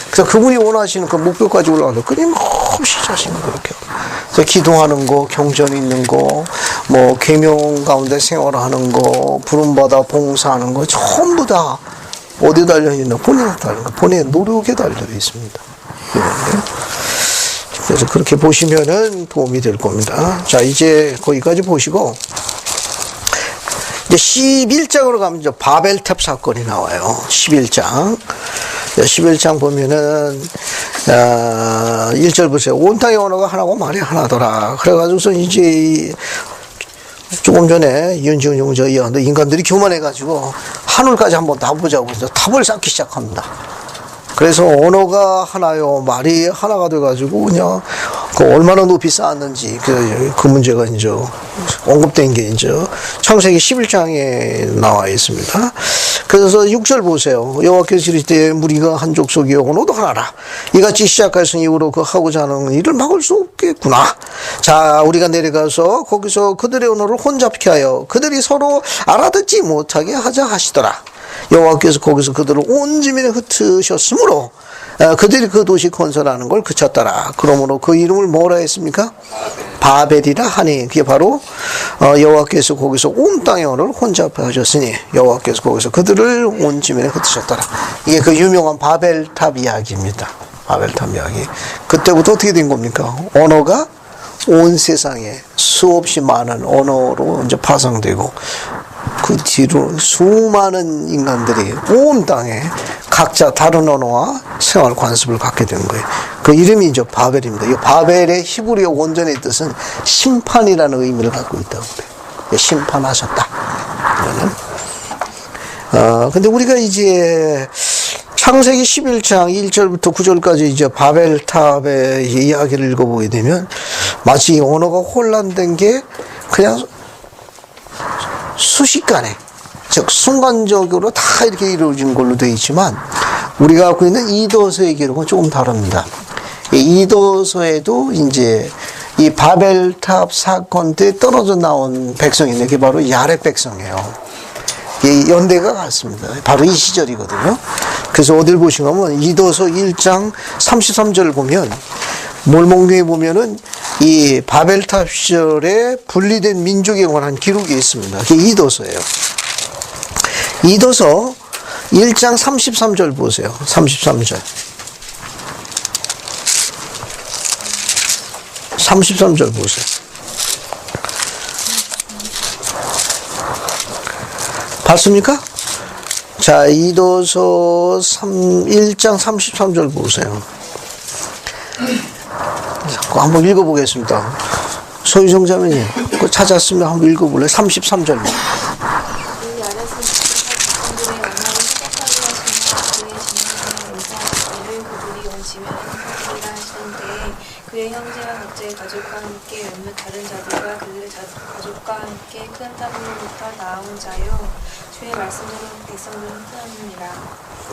그래서 그분이 원하시는 그 목표까지 올라가서 끊임없이 자신과 그렇게 그래서 기도하는 거, 경전 있는 거, 뭐 계명 가운데 생활하는 거, 부름받아 봉사하는 거 전부 다 어디에 달려있나? 본인에 달려 있는 본인의 노력에 달려 있습니다. 그래서 그렇게 보시면은 도움이 될 겁니다. 자, 이제 거기까지 보시고, 이제 11장으로 가면 이제 바벨탑 사건이 나와요. 11장. 11장 보면은, 1절 보세요. 온 땅의 언어가 하나고 말이 하나더라. 그래가지고서 이제, 조금 전에 윤지훈 용자 이야기한데 인간들이 교만해가지고 하늘까지 한번 놔보자고 해서 탑을 쌓기 시작합니다. 그래서 언어가 하나요, 말이 하나가 돼가지고 그냥 그 얼마나 높이 쌓았는지 그 문제가 이제 언급된 게 이제 창세기 11장에 나와 있습니다. 그래서 6절 보세요. 여호와께서 이르시되 무리가 한 족속이요 언어도 하나라. 이같이 시작하신 이후로 그 하고자 하는 일을 막을 수 없겠구나. 자, 우리가 내려가서 거기서 그들의 언어를 혼잡케 하여 그들이 서로 알아듣지 못하게 하자 하시더라. 여호와께서 거기서 그들을 온 지면에 흩으셨으므로 그들이 그 도시 건설하는 걸 그쳤더라. 그러므로 그 이름을 뭐라 했습니까? 바벨이라 하니 그게 바로 여호와께서 거기서 온 땅의 언어를 혼잡하셨으니 여호와께서 거기서 그들을 온 지면에 흩으셨더라. 이게 그 유명한 바벨탑 이야기입니다. 바벨탑 이야기. 그때부터 어떻게 된 겁니까? 언어가 온 세상에 수없이 많은 언어로 이제 파송되고 그 뒤로 수많은 인간들이 온 땅에 각자 다른 언어와 생활 관습을 갖게 된 거예요. 그 이름이 이제 바벨입니다. 이 바벨의 히브리어 원전의 뜻은 심판이라는 의미를 갖고 있다고 그래요. 심판하셨다. 근데 우리가 이제 창세기 11장 1절부터 9절까지 이제 바벨탑의 이야기를 읽어보게 되면 마치 언어가 혼란된 게 그냥 순식간에, 즉 순간적으로 다 이렇게 이루어진 걸로 되어 있지만 우리가 갖고 있는 이도서의 기록은 조금 다릅니다. 이 이도서에도 이제 이 바벨탑 사건 때 떨어져 나온 백성인데 그게 바로 야렙 백성이에요. 이 연대가 같습니다. 바로 이 시절이거든요. 그래서 어딜 보시면 이도서 1장 33절을 보면 몰목류에 보면은 이 바벨탑 시절에 분리된 민족에 관한 기록이 있습니다. 그게 이도서예요. 이도서 1장 33절 보세요. 33절. 33절 보세요. 봤습니까? 자, 이도서 1장 33절 보세요. 자, 한번 읽어보겠습니다. 소유정 자매님, 그거 찾았으면 한번 읽어볼래요? 33절. 이 아래서 백성들의 언어를 생각하게 하시며 그의 진노를 그들이 온 지면에 흩으리라 하시는데 그의 형제와 각자의 가족과 함께 몇몇 다른 자들과 그들의 가족과 함께 큰 땅으로부터 나온 자요 주의 말씀으로 백성들은 태어납니다.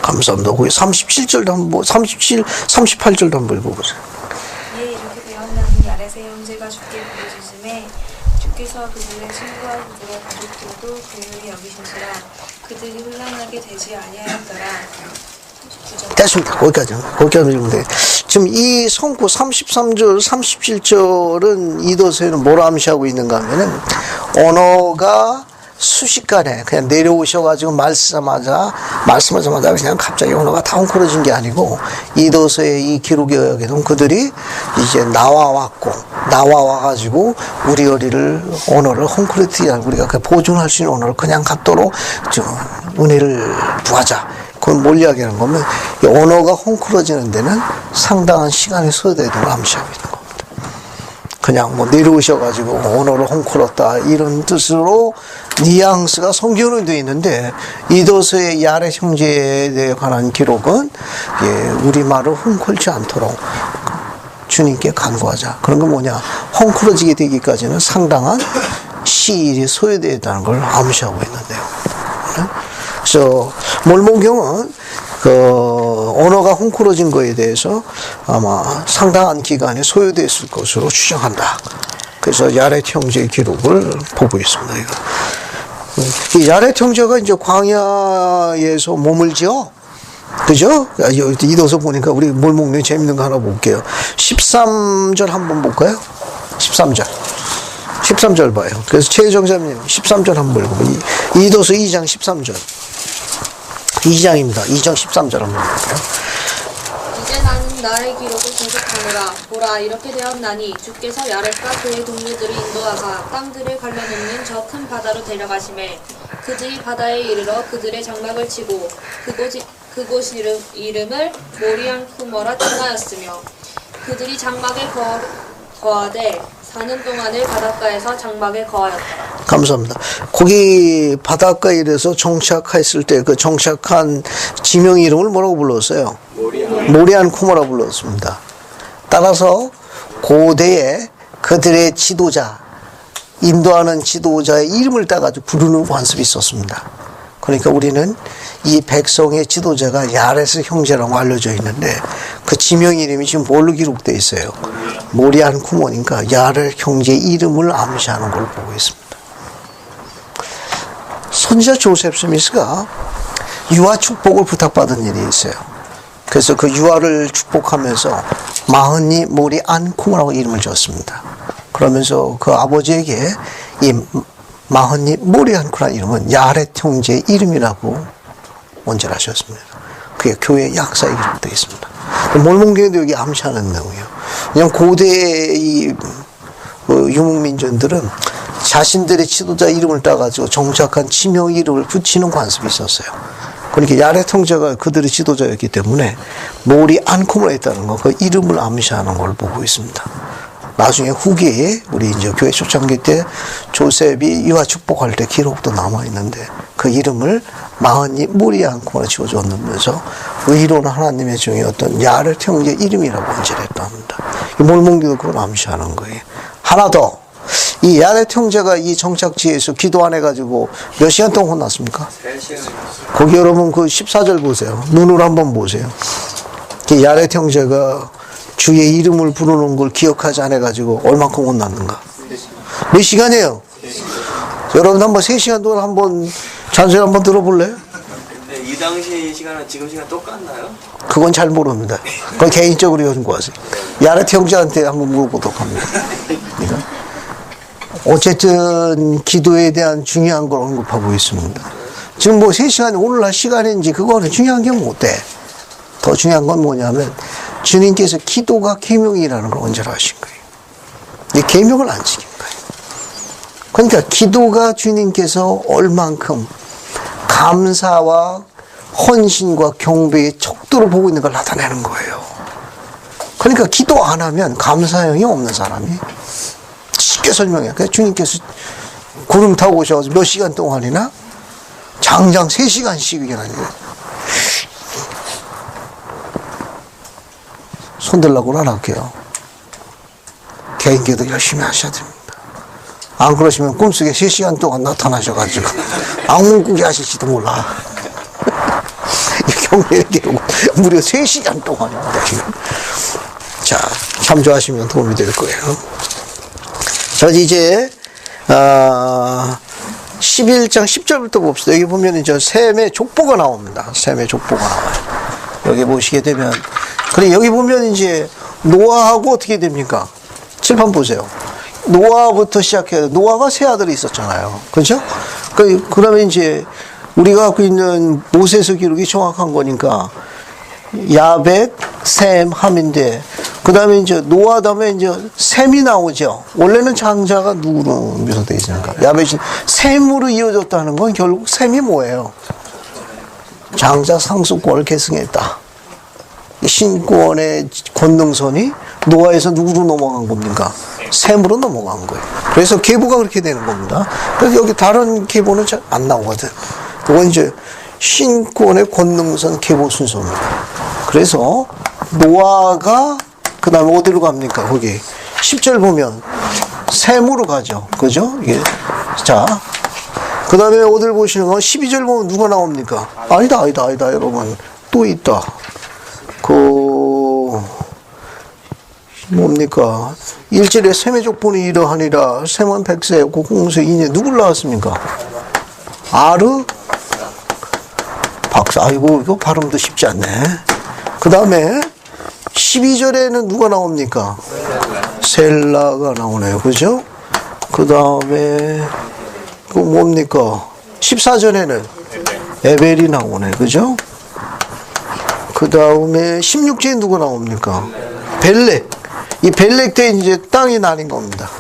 감사합니다. 거기 37절도 한번, 38절도 한번 읽어보세요. 이에 이렇게 되었나니 야렛의 형제가 죽게 부르짖음에 주께서 그들의 친구와 그들의 가족들도 괴롭게 여기신지라 그들이 혼란하게 되지 아니하였더라. 39절. 됐습니다. 거기까지 읽으면 돼요. 지금 이 성구 33절, 37절은 이도서에는 뭘 암시하고 있는가 하면은, 언어가 수식간에 그냥 내려오셔가지고 말씀하자마자 그냥 갑자기 언어가 다 헝클어진 게 아니고, 이도서의 이 기록에는 그들이 이제 나와와가지고 우리 언어를 헝클어뜨리지 않고 우리가 보존할 수 있는 언어를 그냥 갖도록 좀 은혜를 부하자. 그건 뭘 이야기하는 거면, 이 언어가 헝클어지는 데는 상당한 시간이 소요되는 걸 암시하고 있는 겁니다. 그냥 뭐 내려오셔가지고 언어를 헝클었다 이런 뜻으로 뉘앙스가 성경에 되어 있는데, 이도서의 야렛 형제에 대해 관한 기록은 우리말을 헝클지 않도록 주님께 간구하자. 그런 건 뭐냐, 헝클어지게 되기까지는 상당한 시일이 소요되었다는 걸 암시하고 있는데요. 그래서 몰몬경은 언어가 헝클어진 거에 대해서 아마 상당한 기간이 소요됐을 것으로 추정한다. 그래서 야렛 형제의 기록을 보고 있습니다. 이 야렛 형제가 이제 광야에서 몸을 지어, 그죠? 이도서 보니까 우리 몰몬경 재밌는 거 하나 볼게요. 13절 한번 볼까요? 13절 봐요. 그래서 최정자님 13절 한번 읽어보세요. 이도서 2장 13절. 2장입니다. 2장 13절 한번 볼까요? 이제 나는 나의 기록을 계속하노라. 보라, 이렇게 되었나니 주께서 야렛과 그의 동무들을 인도하사 땅들을 갈라놓는 저 큰 바다로 데려가심에 그들이 바다에 이르러 그들의 장막을 치고 그곳 이름을 모리안 쿠머라 칭하였으며 그들이 장막에 거하되 사는 동안을 바닷가에서 장막에 거하였더라. 감사합니다. 거기 바닷가에 이래서 정착했을 때 그 정착한 지명 이름을 뭐라고 불렀어요? 모리안 쿠머라 불렀습니다. 따라서 고대에 그들의 지도자, 인도하는 지도자의 이름을 따가지고 부르는 관습이 있었습니다. 그러니까 우리는 이 백성의 지도자가 야렛의 형제라고 알려져 있는데, 그 지명 이름이 지금 뭘로 기록되어 있어요? 모리안 쿠머니까 야렛 형제 이름을 암시하는 걸 보고 있습니다. 선지자 조셉 스미스가 유아 축복을 부탁받은 일이 있어요. 그래서 그 유아를 축복하면서 마흔니 모리안 쿠머라고 이름을 지었습니다. 그러면서 그 아버지에게 이 마흔니 모리안 쿠머라는 이름은 야렛 형제의 이름이라고 언질하셨습니다. 그게 교회 약사에 기록되어 있습니다. 몰몬경에도 여기 암시하는 내용이에요. 왜냐하면 고대의 이 유목민족들은 자신들의 지도자 이름을 따가지고 정착한 지명 이름을 붙이는 관습이 있었어요. 그러니까 야렛 형제가 그들의 지도자였기 때문에 모리안 쿠머라 했다는 거, 그 이름을 암시하는 걸 보고 있습니다. 나중에 후기에 우리 이제 교회 초창기 때 조셉이 유아 축복할 때 기록도 남아 있는데, 그 이름을 마흔니 모리안 쿠머라 지어줬면서 의로운 하나님의 종이었던 야렛 형제 이름이라고 언질했다 합니다. 이 몰몬경도 그걸 암시하는 거예요. 하나 더, 이 야렛 형제가 이 정착지에서 기도 안 해가지고 몇 시간 동안 혼났습니까? 3시간. 거기 여러분 그 14절 보세요. 눈으로 한번 보세요. 야렛 형제가 주의 이름을 부르는 걸 기억하지 않아가지고 얼만큼 혼났는가? 몇 시간이에요? 여러분 한번 3시간 동안 한번 잔소리 한번 들어볼래요? 근데 이 당시 시간은 지금 시간 똑같나요? 그건 잘 모릅니다. 그건 개인적으로 연구하세요. 야렛 형제한테 한번 물어보도록 합니다. 그러니까 어쨌든 기도에 대한 중요한 걸 언급하고 있습니다. 지금 뭐 3시간이 오늘날 시간인지 그거는 중요한 게 못 돼. 더 중요한 건 뭐냐면 주님께서 기도가 계명이라는 걸 언질하신 거예요. 이 계명을 안 지킨 거예요. 그러니까 기도가 주님께서 얼만큼 감사와 헌신과 경배의 척도를 보고 있는 걸 나타내는 거예요. 그러니까 기도 안 하면 감사형이 없는 사람이, 쉽게 설명해요. 그래서 주님께서 구름 타고 오셔서 몇 시간 동안이나 장장 3시간씩이나 손 들라고는 안 할게요. 개인기도 열심히 하셔야 됩니다. 안 그러시면 꿈속에 3시간 동안 나타나셔가지고 악몽꾸기 하실지도 몰라. 경례 기록 무려 3시간 동안입니다, 지금. 자, 참조하시면 도움이 될 거예요. 자, 이제, 11장 10절부터 봅시다. 여기 보면 이제 셈의 족보가 나옵니다. 셈의 족보가 나와요. 여기 보시게 되면, 그래, 여기 보면 이제 노아하고 어떻게 됩니까? 칠판 보세요. 노아부터 시작해서, 노아가 세 아들이 있었잖아요. 그죠? 그러면 이제 우리가 갖고 있는 모세서 기록이 정확한 거니까, 야벳, 셈, 함인데, 그 다음에 이제 노아 다음에 이제 셈이 나오죠. 원래는 장자가 누구로 묘사되어 있습니까? 야벳이 셈으로 이어졌다는 건 결국 셈이 뭐예요? 장자 상속권을 계승했다. 신권의 권능선이 노아에서 누구로 넘어간 겁니까? 셈으로 넘어간 거예요. 그래서 계보가 그렇게 되는 겁니다. 그래서 여기 다른 계보는 잘 안 나오거든. 그건 이제 신권의 권능선 계보 순서입니다. 그래서 노아가 그 다음에 어디로 갑니까? 거기 10절 보면 셈으로 가죠. 그죠? 예. 자, 그 다음에 어디를 보시는 건 12절 보면 누가 나옵니까? 아니다 여러분. 또 있다. 뭡니까? 1절에 셈의 족보는 이러하니라. 셈은 100세였고 공수 2년. 누굴 낳았습니까? 아르? 박사. 아이고, 이거 발음도 쉽지 않네. 그 다음에 12절에는 누가 나옵니까? 셀라가 나오네요. 그죠? 그 다음에, 그 뭡니까? 14절에는 에벨이 나오네. 그죠? 그 다음에 16절에 누가 나옵니까? 벨렉. 이 벨렉 때 이제 땅이 나뉜 겁니다.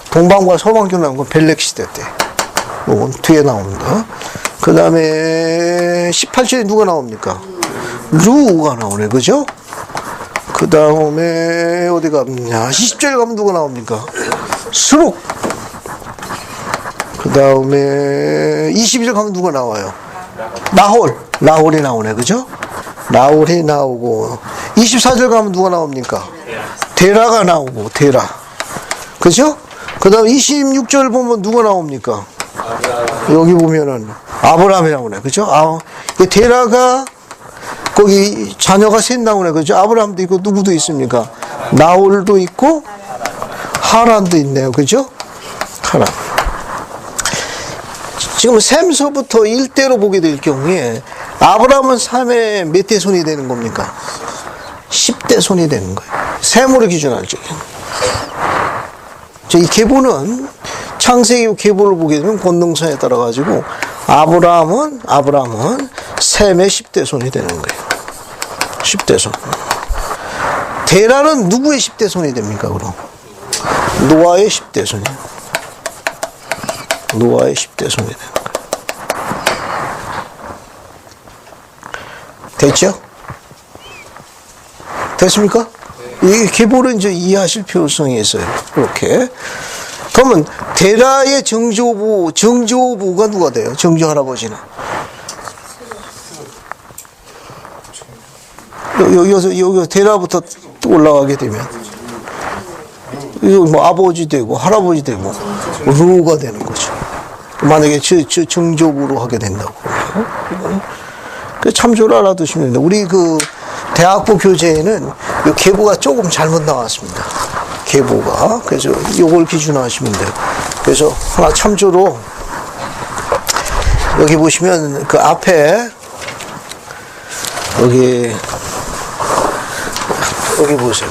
동방과 서방교 나온 건 벨렉 시대 때. 이건 뒤에 나옵니다. 그 다음에 18절에 누가 나옵니까? 루가 나오네. 그죠? 그 다음에 어디 가냐? 20절에 가면 누가 나옵니까? 수룩. 그 다음에 22절 가면 누가 나와요? 나홀이 나오네. 그죠? 나홀이 나오고 24절 가면 누가 나옵니까? 데라가 나오고 데라. 그죠? 그 다음 26절 보면 누가 나옵니까? 여기 보면은 아브라함이 나오네. 그죠? 데라가 거기 자녀가 셋 나오네. 그죠? 아브라함도 있고 누구도 있습니까? 나홀도 있고 하란도 있네요. 그죠? 하란. 지금 셈서부터 일대로 보게 될 경우에 아브라함은 3의 몇 대 손이 되는 겁니까? 10대 손이 되는 거예요. 셈으로 기준할 적에. 이 계보는 창세기 계보를 보게 되면 권능선에 따라 가지고 아브라함은 셈의 10대 손이 되는 거예요. 10대 손. 데라는 누구의 10대 손이 됩니까, 그럼? 노아의 10대 손이에요. 노아의 10대 손이 되는 거예요. 됐죠? 됐습니까? 이 계보를 이제 이해하실 필요성이 있어요. 이렇게. 그러면 데라의 정조부가 누가 돼요? 정조 할아버지는. 여기 데라부터 올라가게 되면 이거 뭐 아버지 되고 할아버지 되고 루가 되는 거죠. 만약에 정조부로 하게 된다고. 그 참조를 알아두시면 됩니다. 우리 그 대학부 교재에는 이 계보가 조금 잘못 나왔습니다. 계보가. 그래서 이걸 기준하시면 돼요. 그래서 하나 참조로 여기 보시면 그 앞에 여기 보세요.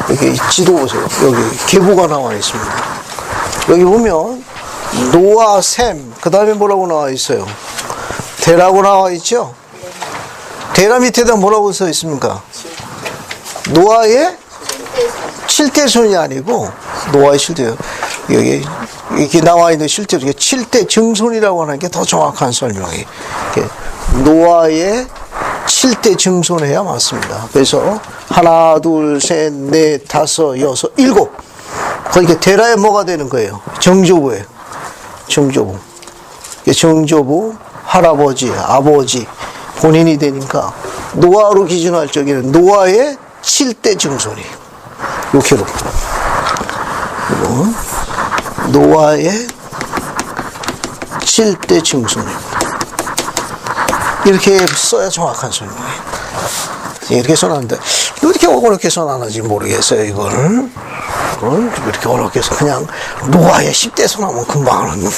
여기 지도 보세요. 여기 계보가 나와 있습니다. 여기 보면 노아, 셈, 그 다음에 뭐라고 나와 있어요? 데라고 나와 있죠? 데라 밑에다 뭐라고 써 있습니까? 노아의 7대 손이 아니고 노아의 7대. 여기 이렇게 나와 있는 실제로 7대 증손이라고 하는 게 더 정확한 설명이. 노아의 7대 증손해야 맞습니다. 그래서 하나, 둘, 셋, 넷, 다섯, 여섯, 일곱. 그러니까 데라에 뭐가 되는 거예요? 정조부예요. 정조부. 정조부, 할아버지, 아버지, 본인이 되니까 노아로 기준할 적에는 노아의 7대 증손이에요. 이렇게로. 노아의 7대 증손입니다. 이렇게 써야 정확한 설명이에요. 이렇게 써놨는데 왜 이렇게 어렵게 써놨는지 모르겠어요. 이걸 이렇게 어렵게 써. 그냥 노아의 10대 손하면 금방 하는 거.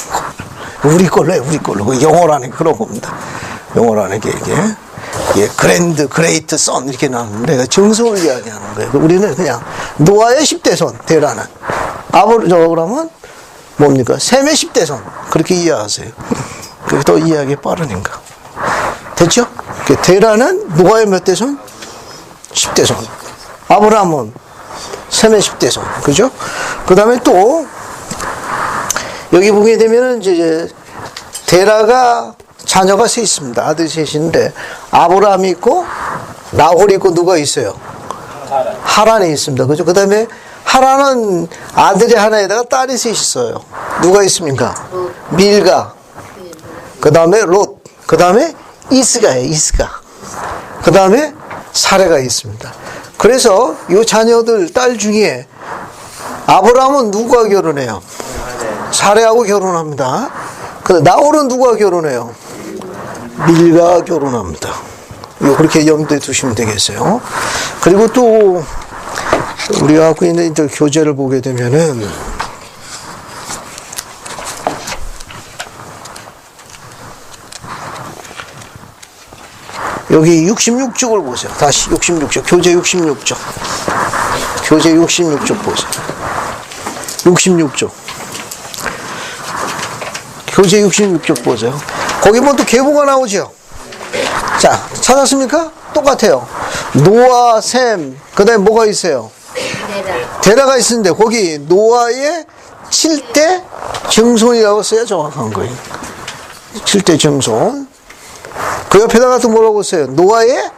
우리 걸로 해, 우리 걸로. 그 영어라는 게 그런 겁니다. 영어라는 게 이게 그랜드, 그레이트 선 이렇게 나오는데 증손을 이야기하는 거예요. 우리는 그냥 노아의 10대 손, 대라는. 그러면 뭡니까? 셈의 10대 손. 그렇게 이해하세요. 그게 더 이해하기 빠르니까. 됐죠? 대라는 노아의 몇 대 손? 10대 손. 아브라함은 셈의 10대 손. 그죠? 그 다음에 또, 여기 보게 되면은 이제, 데라가 자녀가 셋 있습니다. 아들 셋인데, 아브라함이 있고, 나홀이 있고, 누가 있어요? 하란이 있습니다. 그죠? 그 다음에, 하란은 아들이 하나에다가 딸이 셋 있어요. 누가 있습니까? 밀가. 그 다음에 롯. 그 다음에 이스가예요, 이스가. 그 다음에 사레가 있습니다. 그래서 이 자녀들 딸 중에 아브라함은 누구와 결혼해요? 사레하고 결혼합니다. 근데 나홀은 누구와 결혼해요? 밀가 결혼합니다. 이거 그렇게 염두에 두시면 되겠어요. 그리고 또 우리가 갖고 있는 교재를 보게 되면은 여기 66쪽을 보세요. 다시 66쪽. 교재 66쪽. 교재 66쪽 보세요. 66쪽. 교재 66쪽 보세요. 거기 보면 또 계보가 나오죠. 자, 찾았습니까? 똑같아요. 노아, 셈, 그 다음에 뭐가 있어요? 데라가 있는데 거기 노아의 7대 증손이라고 써야 정확한 거예요. 7대 증손. 그 옆에다가 또 뭐라고 써요? 노아의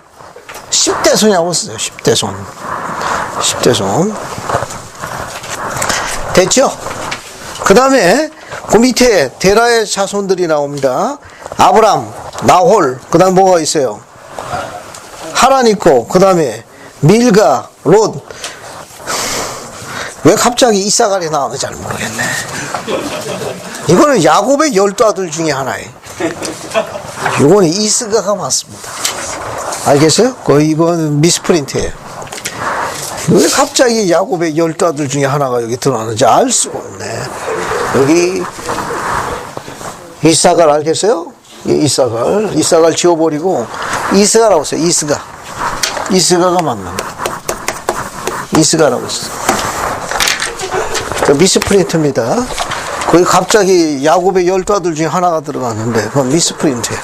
10대 손이라고 써요. 10대 손. 10대 손. 됐죠? 그 다음에 그 밑에 데라의 자손들이 나옵니다. 아브람, 나홀, 그 다음에 뭐가 있어요? 하란 있고, 그 다음에 밀가, 롯. 왜 갑자기 이사갈이 나오는지 잘 모르겠네. 이거는 야곱의 12아들 중에 하나예요. 이거는 이스가가 맞습니다. 알겠어요? 이건 미스프린트예요. 왜 갑자기 야곱의 12아들 중에 하나가 여기 들어왔는지 알 수가 없네. 여기 이사갈 알겠어요? 이사갈 지워버리고 이스가라고 써요. 이스가가 맞는 거예요. 이스가라고 써요. 미스프린트입니다. 거기 갑자기 야곱의 12아들 중에 하나가 들어갔는데 그건 미스프린트예요.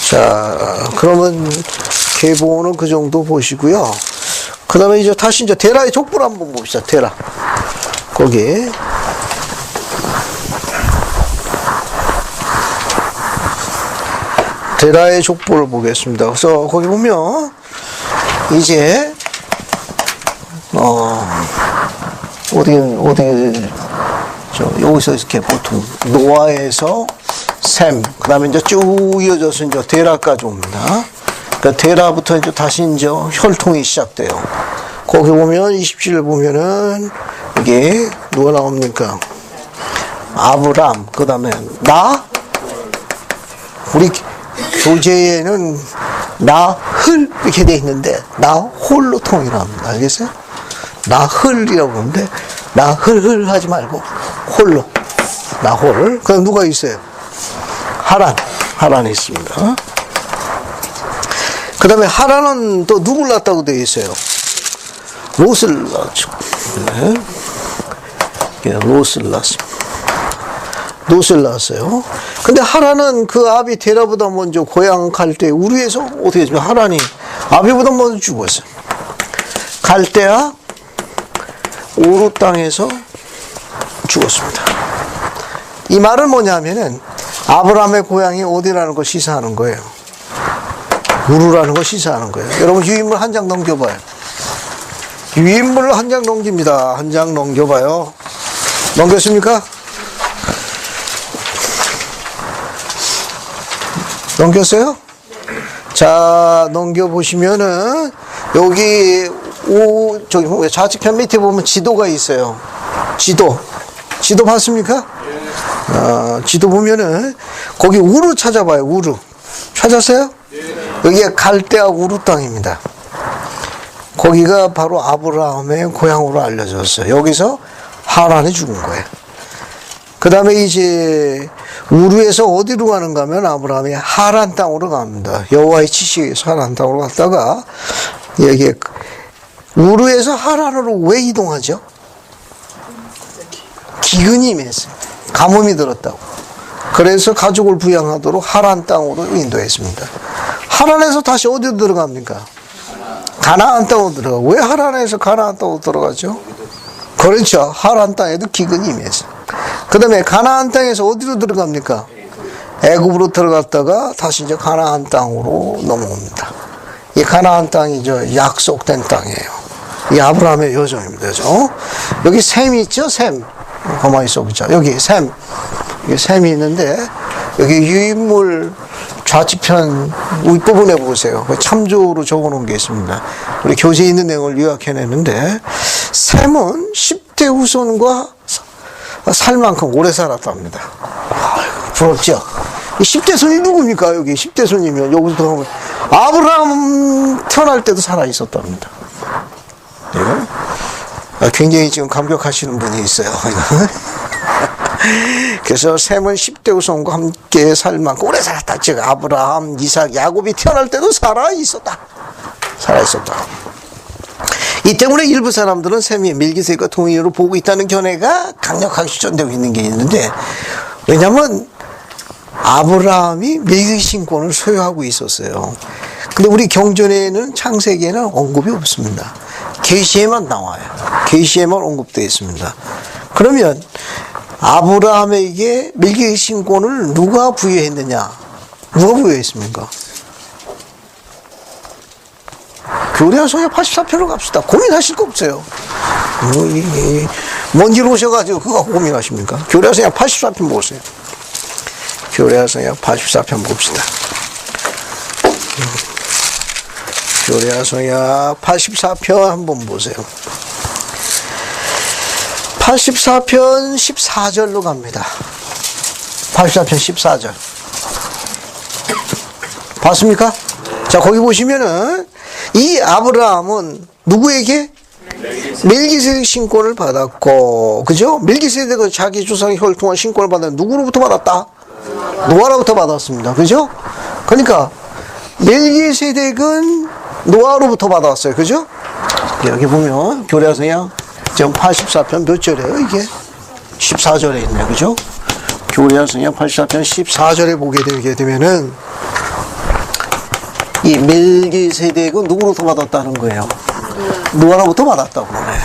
자, 그러면 계보는 그 정도 보시고요. 그 다음에 이제 다시 이제 데라의 족보를 한번 봅시다. 데라. 거기. 데라의 족보를 보겠습니다. 그래서 거기 보면 이제 여기서 이렇게 보통 노아에서 셈, 그 다음에 이제 쭉 이어져서 이제 데라까지 옵니다. 그러니까 데라부터 이제 다시 이제 혈통이 시작돼요. 거기 보면 27을 보면은 이게 누가 나옵니까? 아브람, 그 다음에 우리 교재에는 나흘 이렇게 돼 있는데 나홀로 통일을 합니다. 알겠어요? 나흘이라고 그러는데 나흘 하지 말고 홀로 나홀. 그럼 누가 있어요? 하란이 있습니다. 그 다음에 하란은 또 누굴 낳았다고 되어 있어요? 롯을 낳았죠. 네. 롯을 낳았습니다. 롯을 낳았어요. 근데 하란은 그 아비 데라보다 먼저 고향 갈 때 우르에서 어떻게 했습니까? 하란이 아비보다 먼저 죽었어요. 갈대아 우르 땅에서 죽었습니다. 이 말은 뭐냐면은 아브라함의 고향이 어디라는 걸 시사하는 거예요. 우르라는 걸 시사하는 거예요. 여러분 유인물 한 장 넘겨봐요. 유인물을 한 장 넘깁니다. 한 장 넘겨봐요. 넘겼습니까? 넘겼어요? 자, 넘겨보시면은, 여기 저기 뭐야, 좌측편 밑에 보면 지도가 있어요. 지도 봤습니까? 지도 보면은 거기 우르 찾아봐요. 우르 찾았어요? 여기가 갈대아 우르 땅입니다. 거기가 바로 아브라함의 고향으로 알려졌어요. 여기서 하란이 죽은 거예요. 그 다음에 이제 우르에서 어디로 가는가 하면 아브라함이 하란 땅으로 갑니다. 여호와의 지시에서 하란 땅으로 갔다가 여기 우르에서 하란으로 왜 이동하죠? 기근이 임했어요. 가뭄이 들었다고. 그래서 가족을 부양하도록 하란 땅으로 인도했습니다. 하란에서 다시 어디로 들어갑니까? 가나안 땅으로 들어가고. 왜 하란에서 가나안 땅으로 들어가죠? 그렇죠. 하란 땅에도 기근이 임했어요. 그 다음에 가나안 땅에서 어디로 들어갑니까? 애굽으로 들어갔다가 다시 이제 가나안 땅으로 넘어옵니다. 이 가나안 땅이 약속된 땅이에요. 이 아브라함의 여정입니다. 여기 셈이 있죠? 셈. 가만히 있어보자. 여기 셈. 여기 셈이 있는데 여기 유인물 좌측편 윗부분에 보세요. 참조로 적어놓은 게 있습니다. 우리 교재에 있는 내용을 요약해냈는데 셈은 10대 후손과 살 만큼 오래 살았답니다. 부럽죠? 이 10대 손이 누굽니까? 여기 10대 손이면 여기부터 보면 아브라함 태어날 때도 살아 있었답니다. 굉장히 지금 감격하시는 분이 있어요. 그래서 셈은 10대 후손과 함께 살 만큼 오래 살았다. 즉 아브라함, 이삭, 야곱이 태어날 때도 살아 있었다. 이 때문에 일부 사람들은 셈이 멜기세덱과 동일로 보고 있다는 견해가 강력하게 추천되고 있는 게 있는데, 왜냐하면 아브라함이 멜기 신권을 소유하고 있었어요. 근데 우리 경전에는 창세기에는 언급이 없습니다. 계시에만 나와요. 계시에만 언급되어 있습니다. 그러면 아브라함에게 멜기 신권을 누가 부여했느냐? 누가 부여했습니까? 교리하서야 84편으로 갑시다. 고민하실 거 없어요. 먼 길 오셔가지고 그거 고민하십니까? 교리하서야 84편 보세요. 교리하서야 84편 봅시다. 교리하서야 84편 한번 보세요. 84편 14절로 갑니다. 84편 14절. 봤습니까? 자, 거기 보시면은 이 아브라함은 누구에게? 멜기세덱 신권을 받았고, 그죠? 멜기세덱은 자기 조상의 혈을 통한 신권을 받았는데 누구로부터 받았다? 노아로부터 받았습니다. 그죠? 그러니까 멜기세덱은 노아로부터 받았어요. 그죠? 여기 보면 교리하서야 지금 84편 몇 절이에요? 이게 14절에 있네요. 그죠? 교리하서야 84편 14절에 보게 되면은 이 멜기세덱은 누구로부터 받았다는 거예요? 노아로부터 받았다고 그러네.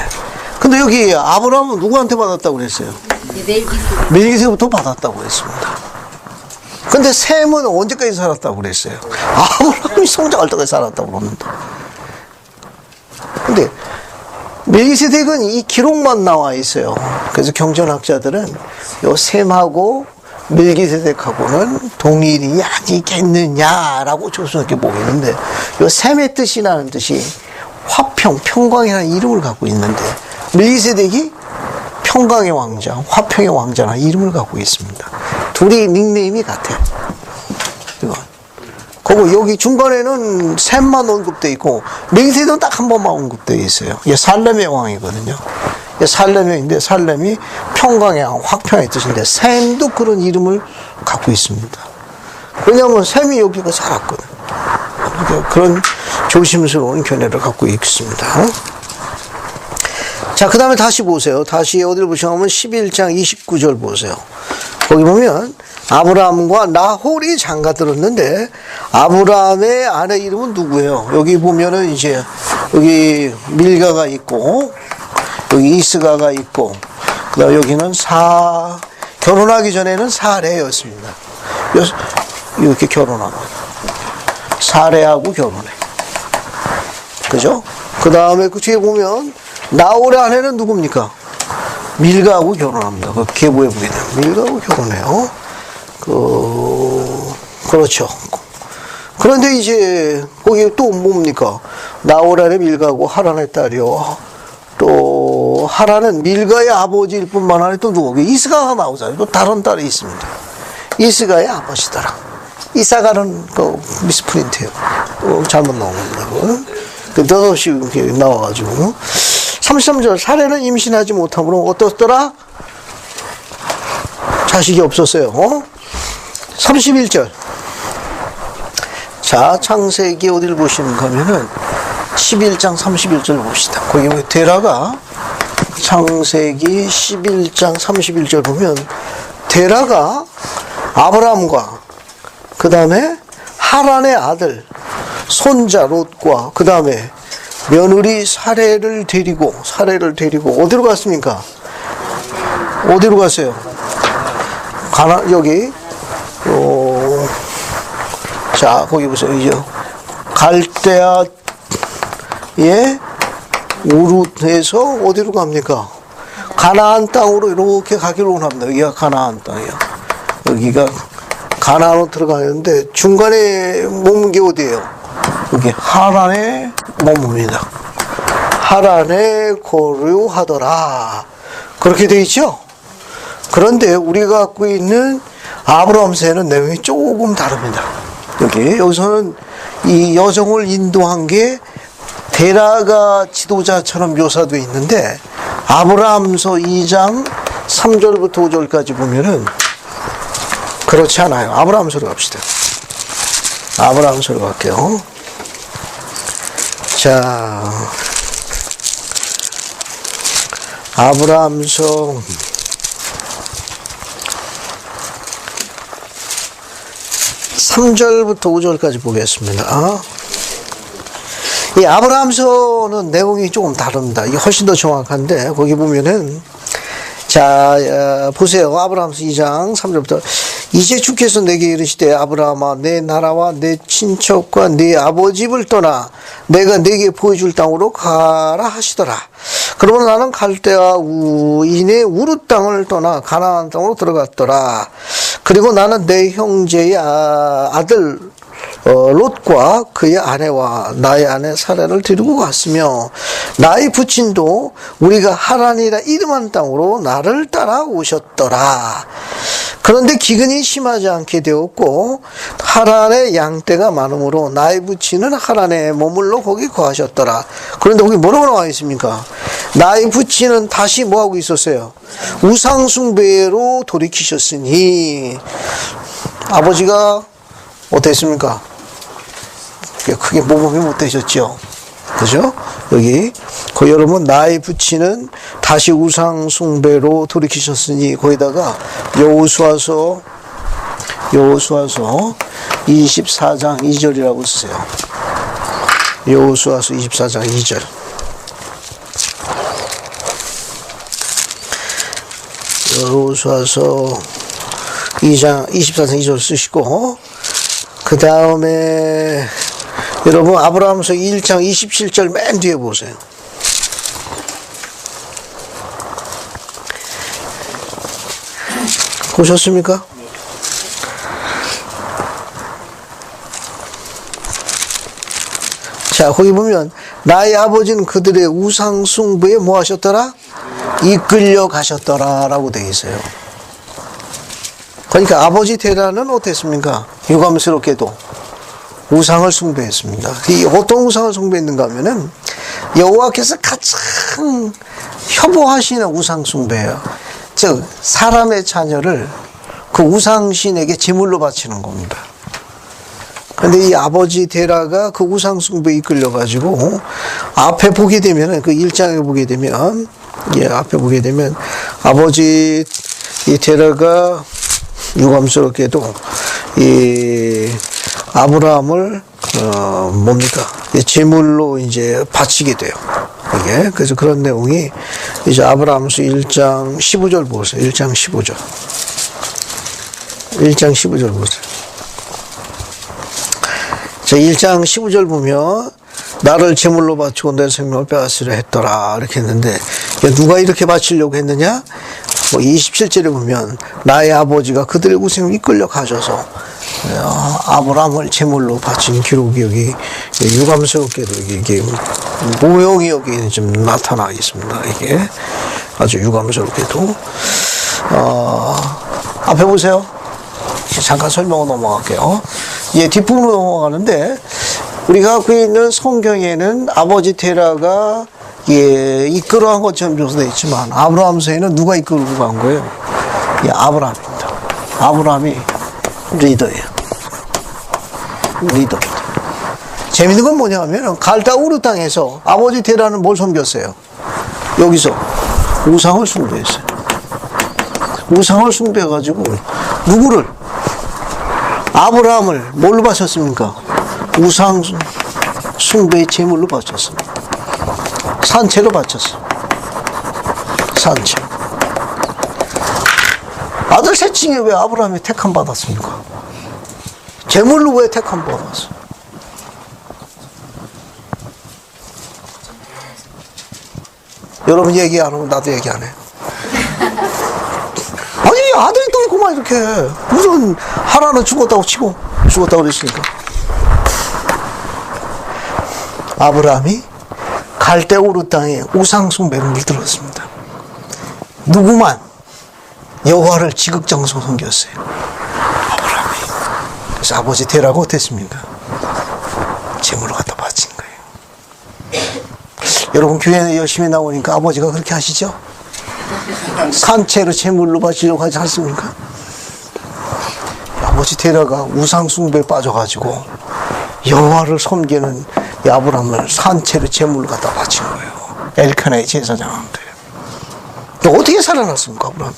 근데 여기 아브라함은 누구한테 받았다고 그랬어요? 멜기세덱부터 받았다고 그랬습니다. 근데 셈은 언제까지 살았다고 그랬어요? 아브라함이 성장할 때까지 살았다고 그럽니다. 근데 멜기세덱은 이 기록만 나와 있어요. 그래서 경전학자들은 요 셈하고 멜기세덱하고는 동일이 아니겠느냐라고 조심스럽게 보이는데, 요 셈의 뜻이라는 뜻이 화평, 평강이라는 이름을 갖고 있는데, 멜기세덱이 평강의 왕자, 화평의 왕자라는 이름을 갖고 있습니다. 둘이 닉네임이 같아요. 그리고 여기 중간에는 셈만 언급되어 있고, 멜기세덱은 딱 한 번만 언급되어 있어요. 이게 살렘의 왕이거든요. 살렘인데 살렘이 평강의 왕, 화평의 뜻인데 셈도 그런 이름을 갖고 있습니다. 왜냐하면 셈이 여기가 살았거든. 그런 조심스러운 견해를 갖고 있습니다. 자, 그 다음에 다시 보세요. 다시 어디를 보시면 11장 29절 보세요. 거기 보면 아브라함과 나홀이 장가들었는데 아브라함의 아내 이름은 누구예요? 여기 보면은 이제 여기 밀가가 있고 여기 이스가가 있고, 그다음 여기는 결혼하기 전에는 사레였습니다. 이렇게 결혼합니다. 사레하고 결혼해. 그죠? 그 다음에 그 뒤에 보면 나홀의 아내는 누굽니까? 밀가하고 결혼합니다. 그 계보에 보게 되면 밀가하고 결혼해요. 그렇죠. 그런데 이제 거기 또 뭡니까? 나오란의 밀가고 하란의 딸이요. 또 하란은 밀가의 아버지일 뿐만 아니라 또 누구? 이스가가 나오잖아요. 또 다른 딸이 있습니다. 이스가의 아버지더라. 이사가는 그 미스프린트예요. 잘못 나온 겁니다. 그 느닷없이 이렇게 나와가지고 33절 사례는 임신하지 못함으로 어떻더라? 자식이 없었어요. 31절 자 창세기 어디를 보시는가 하면은 11장 31절 봅시다. 거기 데라가 창세기 11장 31절 보면 데라가 아브라함과 그 다음에 하란의 아들 손자 롯과 그 다음에 며느리 사례를 데리고 어디로 갔습니까? 어디로 갔어요? 여기 자 거기 보세요. 이제 갈대아의 우룻에서 어디로 갑니까? 가나안 땅으로 이렇게 가기로 합니다. 여기가 가나안 땅이야. 여기가 가나안으로 들어가는데 중간에 머문 게 어디예요? 여기 하란에 머뭅니다. 하란에 거류하더라. 그렇게 되어 있죠? 그런데 우리가 갖고 있는 아브라함서에는 내용이 조금 다릅니다. 여기서는 이 여정을 인도한 게 데라가 지도자처럼 묘사되어 있는데 아브라함서 2장 3절부터 5절까지 보면은 그렇지 않아요. 아브라함서로 갑시다. 아브라함서로 갈게요. 자, 아브라함서 3절부터 5절까지 보겠습니다. 이 아브라함서는 내용이 조금 다릅니다. 이게 훨씬 더 정확한데 거기 보면은 자 보세요. 아브라함서 2장 3절부터 이제 주께서 내게 이르시되 아브라함아 내 나라와 내 친척과 네 아버지 집을 떠나 내가 내게 보여줄 땅으로 가라 하시더라. 그러므로 나는 갈대아 우인의 우르 땅을 떠나 가나안 땅으로 들어갔더라. 그리고 나는 내 형제의 아들 롯과 그의 아내와 나의 아내 사라를 데리고 갔으며 나의 부친도 우리가 하란이라 이름한 땅으로 나를 따라오셨더라. 그런데 기근이 심하지 않게 되었고 하란에 양떼가 많으므로 나의 부친은 하란에 머물러 거기 거하셨더라. 그런데 거기 뭐라고 나와 있습니까? 나의 부친은 다시 뭐하고 있었어요? 우상숭배로 돌이키셨으니 아버지가 어땠습니까? 크게 모범이 못 되셨죠. 그죠? 여기 여러분 나의 부친은 다시 우상 숭배로 돌이키셨으니 거기다가 여호수아서 24장 2절이라고 쓰세요. 여호수아서 24장 2절. 여호수아서 24장 2절 쓰시고 그 다음에 여러분 아브라함서 1장 27절 맨 뒤에 보세요. 보셨습니까? 자 거기 보면 나의 아버지는 그들의 우상 숭배에 뭐 하셨더라? 이끌려 가셨더라 라고 되어 있어요. 그러니까 아버지 데라는 어땠습니까? 유감스럽게도 우상을 숭배했습니다. 이 어떤 우상을 숭배했는가 하면은 여호와께서 가장 혐오하시는 우상 숭배예요. 즉 사람의 자녀를 그 우상신에게 제물로 바치는 겁니다. 그런데 이 아버지 데라가 그 우상 숭배에 이끌려 가지고 앞에 보게 되면은 그 1장에 보게 되면 앞에 보게 되면 아버지 이 데라가 유감스럽게도 이 아브라함을 제물로 이제 바치게 돼요. 이게 그래서 그런 내용이 이제 아브라함서 1장 15절 보세요. 1장 15절. 1장 15절 보세요. 자, 1장 15절 보면 나를 제물로 바치고 내 생명을 빼앗으려 했더라 이렇게 했는데 누가 이렇게 바치려고 했느냐? 27절에 보면 나의 아버지가 그들의 우상을 이끌려 가셔서 아브라함을 제물로 바친 기록이 여기 유감스럽게도 이게 모형이 여기 좀 나타나 있습니다. 이게 아주 유감스럽게도. 앞에 보세요. 잠깐 설명을 넘어갈게요. 예, 뒷부분으로 넘어가는데, 우리가 갖고 있는 성경에는 아버지 테라가 예, 이끌어간 것처럼 묘사되어 있지만, 아브라함서에는 누가 이끌고 간 거예요? 예, 아브라함입니다. 아브라함이 리더예요. 리더입니다. 재밌는 건 뭐냐면, 갈다 우르 땅에서 아버지 테라는 뭘 섬겼어요? 여기서 우상을 숭배했어요. 우상을 숭배해가지고, 누구를? 아브라함을 뭘로 바쳤습니까? 우상 숭배의 제물로 바쳤습니다. 산채로 바쳤어. 산채. 아들 셋 중에 왜 아브라함이 택함 받았습니까? 제물로 왜 택함 받았어? 여러분 얘기 안 하면 나도 얘기 안 해. 아니, 아들이 또 있구만, 이렇게. 무슨, 하나는 죽었다고 치고, 죽었다고 그랬으니까. 아브라함이 갈대 우르 땅에 우상숭배를 물들었습니다. 누구만 여호와를 지극정성 섬겼어요. 아브라함이. 그래서 아버지 테라가 어땠습니까? 제물을 갖다 바친 거예요. 여러분 교회에 열심히 나오니까 아버지가 그렇게 하시죠? 산채로 제물로 바치려고 하지 않습니까? 아버지 테라가 우상숭배에 빠져가지고 여호와를 섬기는 이 아브라함을 산채로 제물로 갖다 바친 거예요. 엘카나의 제사장한테. 어떻게 살아났습니까, 아브라함이?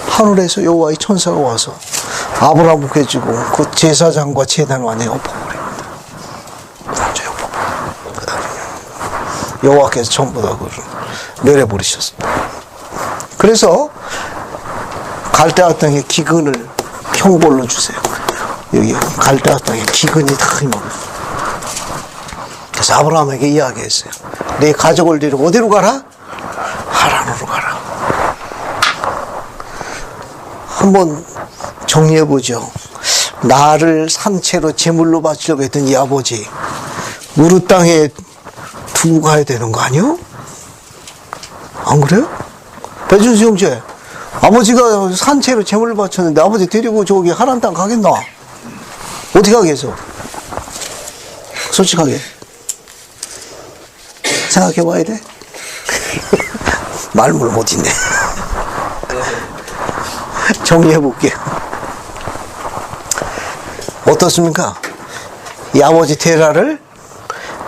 하늘에서 여호와의 천사가 와서 아브라함을 깨지고 그 제사장과 제단을 안에 엎어버립니다. 완전히 엎어버립니다. 여호와께서 전부 다 그를 멸해버리셨습니다. 그래서 갈대아 땅에 기근을 형벌로 주세요. 여기 갈대아 땅에 기근이 다 임합니다. 그래서 아브라함에게 이야기했어요. 내 가족을 데리고 어디로 가라? 하란으로 가라. 한번 정리해보죠. 나를 산채로 제물로 바치려고 했던 이 아버지, 우르 땅에 두고 가야 되는 거 아니요? 안 그래요? 배준수 형제, 아버지가 산채로 제물을 바쳤는데 아버지 데리고 저기 하란 땅 가겠나? 어떻게 하겠어? 솔직하게 생각해 봐야 돼. 말문을 못 잇네. 정리해 볼게요. 어떻습니까? 이 아버지 테라를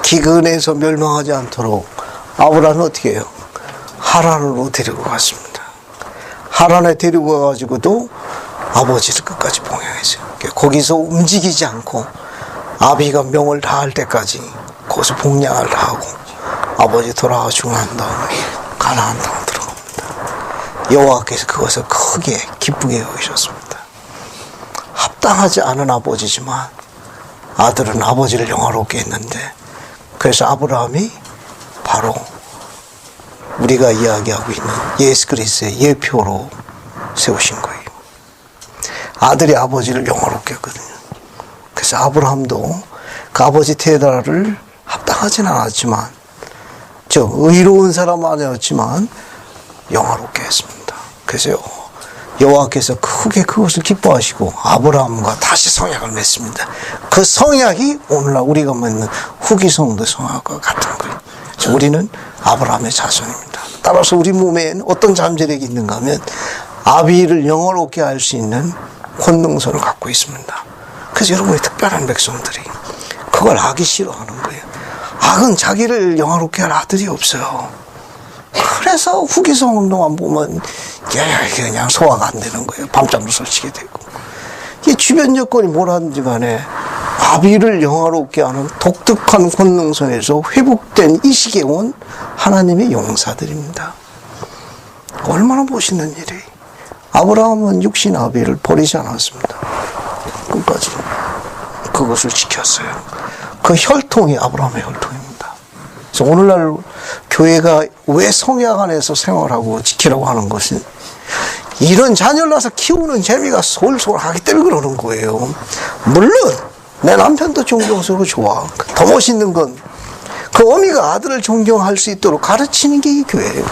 기근에서 멸망하지 않도록 아브라함은 어떻게 해요? 하란으로 데리고 갔습니다. 하란에 데리고 가가지고도 아버지를 끝까지 봉양했어요. 거기서 움직이지 않고 아비가 명을 다할 때까지 거기서 봉양을 다 하고 아버지 돌아가시고 난 다음에 가나안 땅 들어갑니다. 여호와께서 그것을 크게 기쁘게 여기셨습니다. 합당하지 않은 아버지지만 아들은 아버지를 영화롭게 했는데, 그래서 아브라함이 바로 우리가 이야기하고 있는 예수 그리스도의 예표로 세우신 거예요. 아들이 아버지를 영화롭게 했거든요. 그래서 아브라함도 그 아버지 테라를 합당하진 않았지만, 의로운 사람 아니었지만 영화롭게 했습니다. 그래서 여호와께서 크게 그것을 기뻐하시고 아브라함과 다시 성약을 맺습니다. 그 성약이 오늘날 우리가 맺는 후기성도 성약과 같은 거예요. 그래서 우리는 아브라함의 자손입니다. 따라서 우리 몸에는 어떤 잠재력이 있는가 하면 아비를 영화롭게 할 수 있는 권능선을 갖고 있습니다. 그래서 여러분의 특별한 백성들이 그걸 하기 싫어하는 거예요. 악은 자기를 영화롭게 할 아들이 없어요. 그래서 후기성 운동만 보면 그냥 소화가 안 되는 거예요. 밤잠도 설치게 되고. 이 주변 여건이 뭐라든지 간에 아비를 영화롭게 하는 독특한 권능선에서 회복된 이 시기에 온 하나님의 용사들입니다. 얼마나 멋있는 일이. 아브라함은 육신 아비를 버리지 않았습니다. 끝까지 그것을 지켰어요. 그 혈통이 아브라함의 혈통입니다. 그래서 오늘날 교회가 왜 성약 안에서 생활하고 지키라고 하는 것은 이런 자녀를 낳아서 키우는 재미가 솔솔하기 때문에 그러는 거예요. 물론 내 남편도 존경스럽고 좋아. 더 멋있는 건 그 어미가 아들을 존경할 수 있도록 가르치는 게 이 교회예요.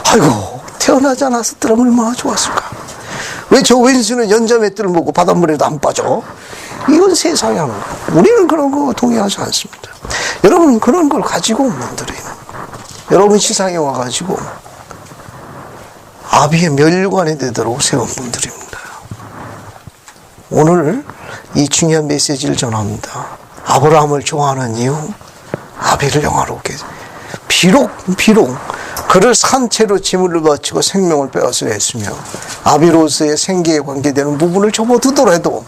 아이고, 태어나지 않았었더라면 얼마나 좋았을까. 왜 저 왼수는 연자맷들을 먹고 바닷물에도 안 빠져? 이건 세상이 하는 거예요. 우리는 그런 거 동의하지 않습니다. 여러분, 그런 걸 가지고 온 분들이에요. 여러분 시상에 와가지고 아비의 멸관이 되도록 세운 분들입니다. 오늘 이 중요한 메시지를 전합니다. 아브라함을 좋아하는 이유, 아비를 영화롭게 비록 그를 산채로 제물을 바치고 생명을 빼앗으려 했으며 아비로서의 생계에 관계되는 부분을 접어두더라도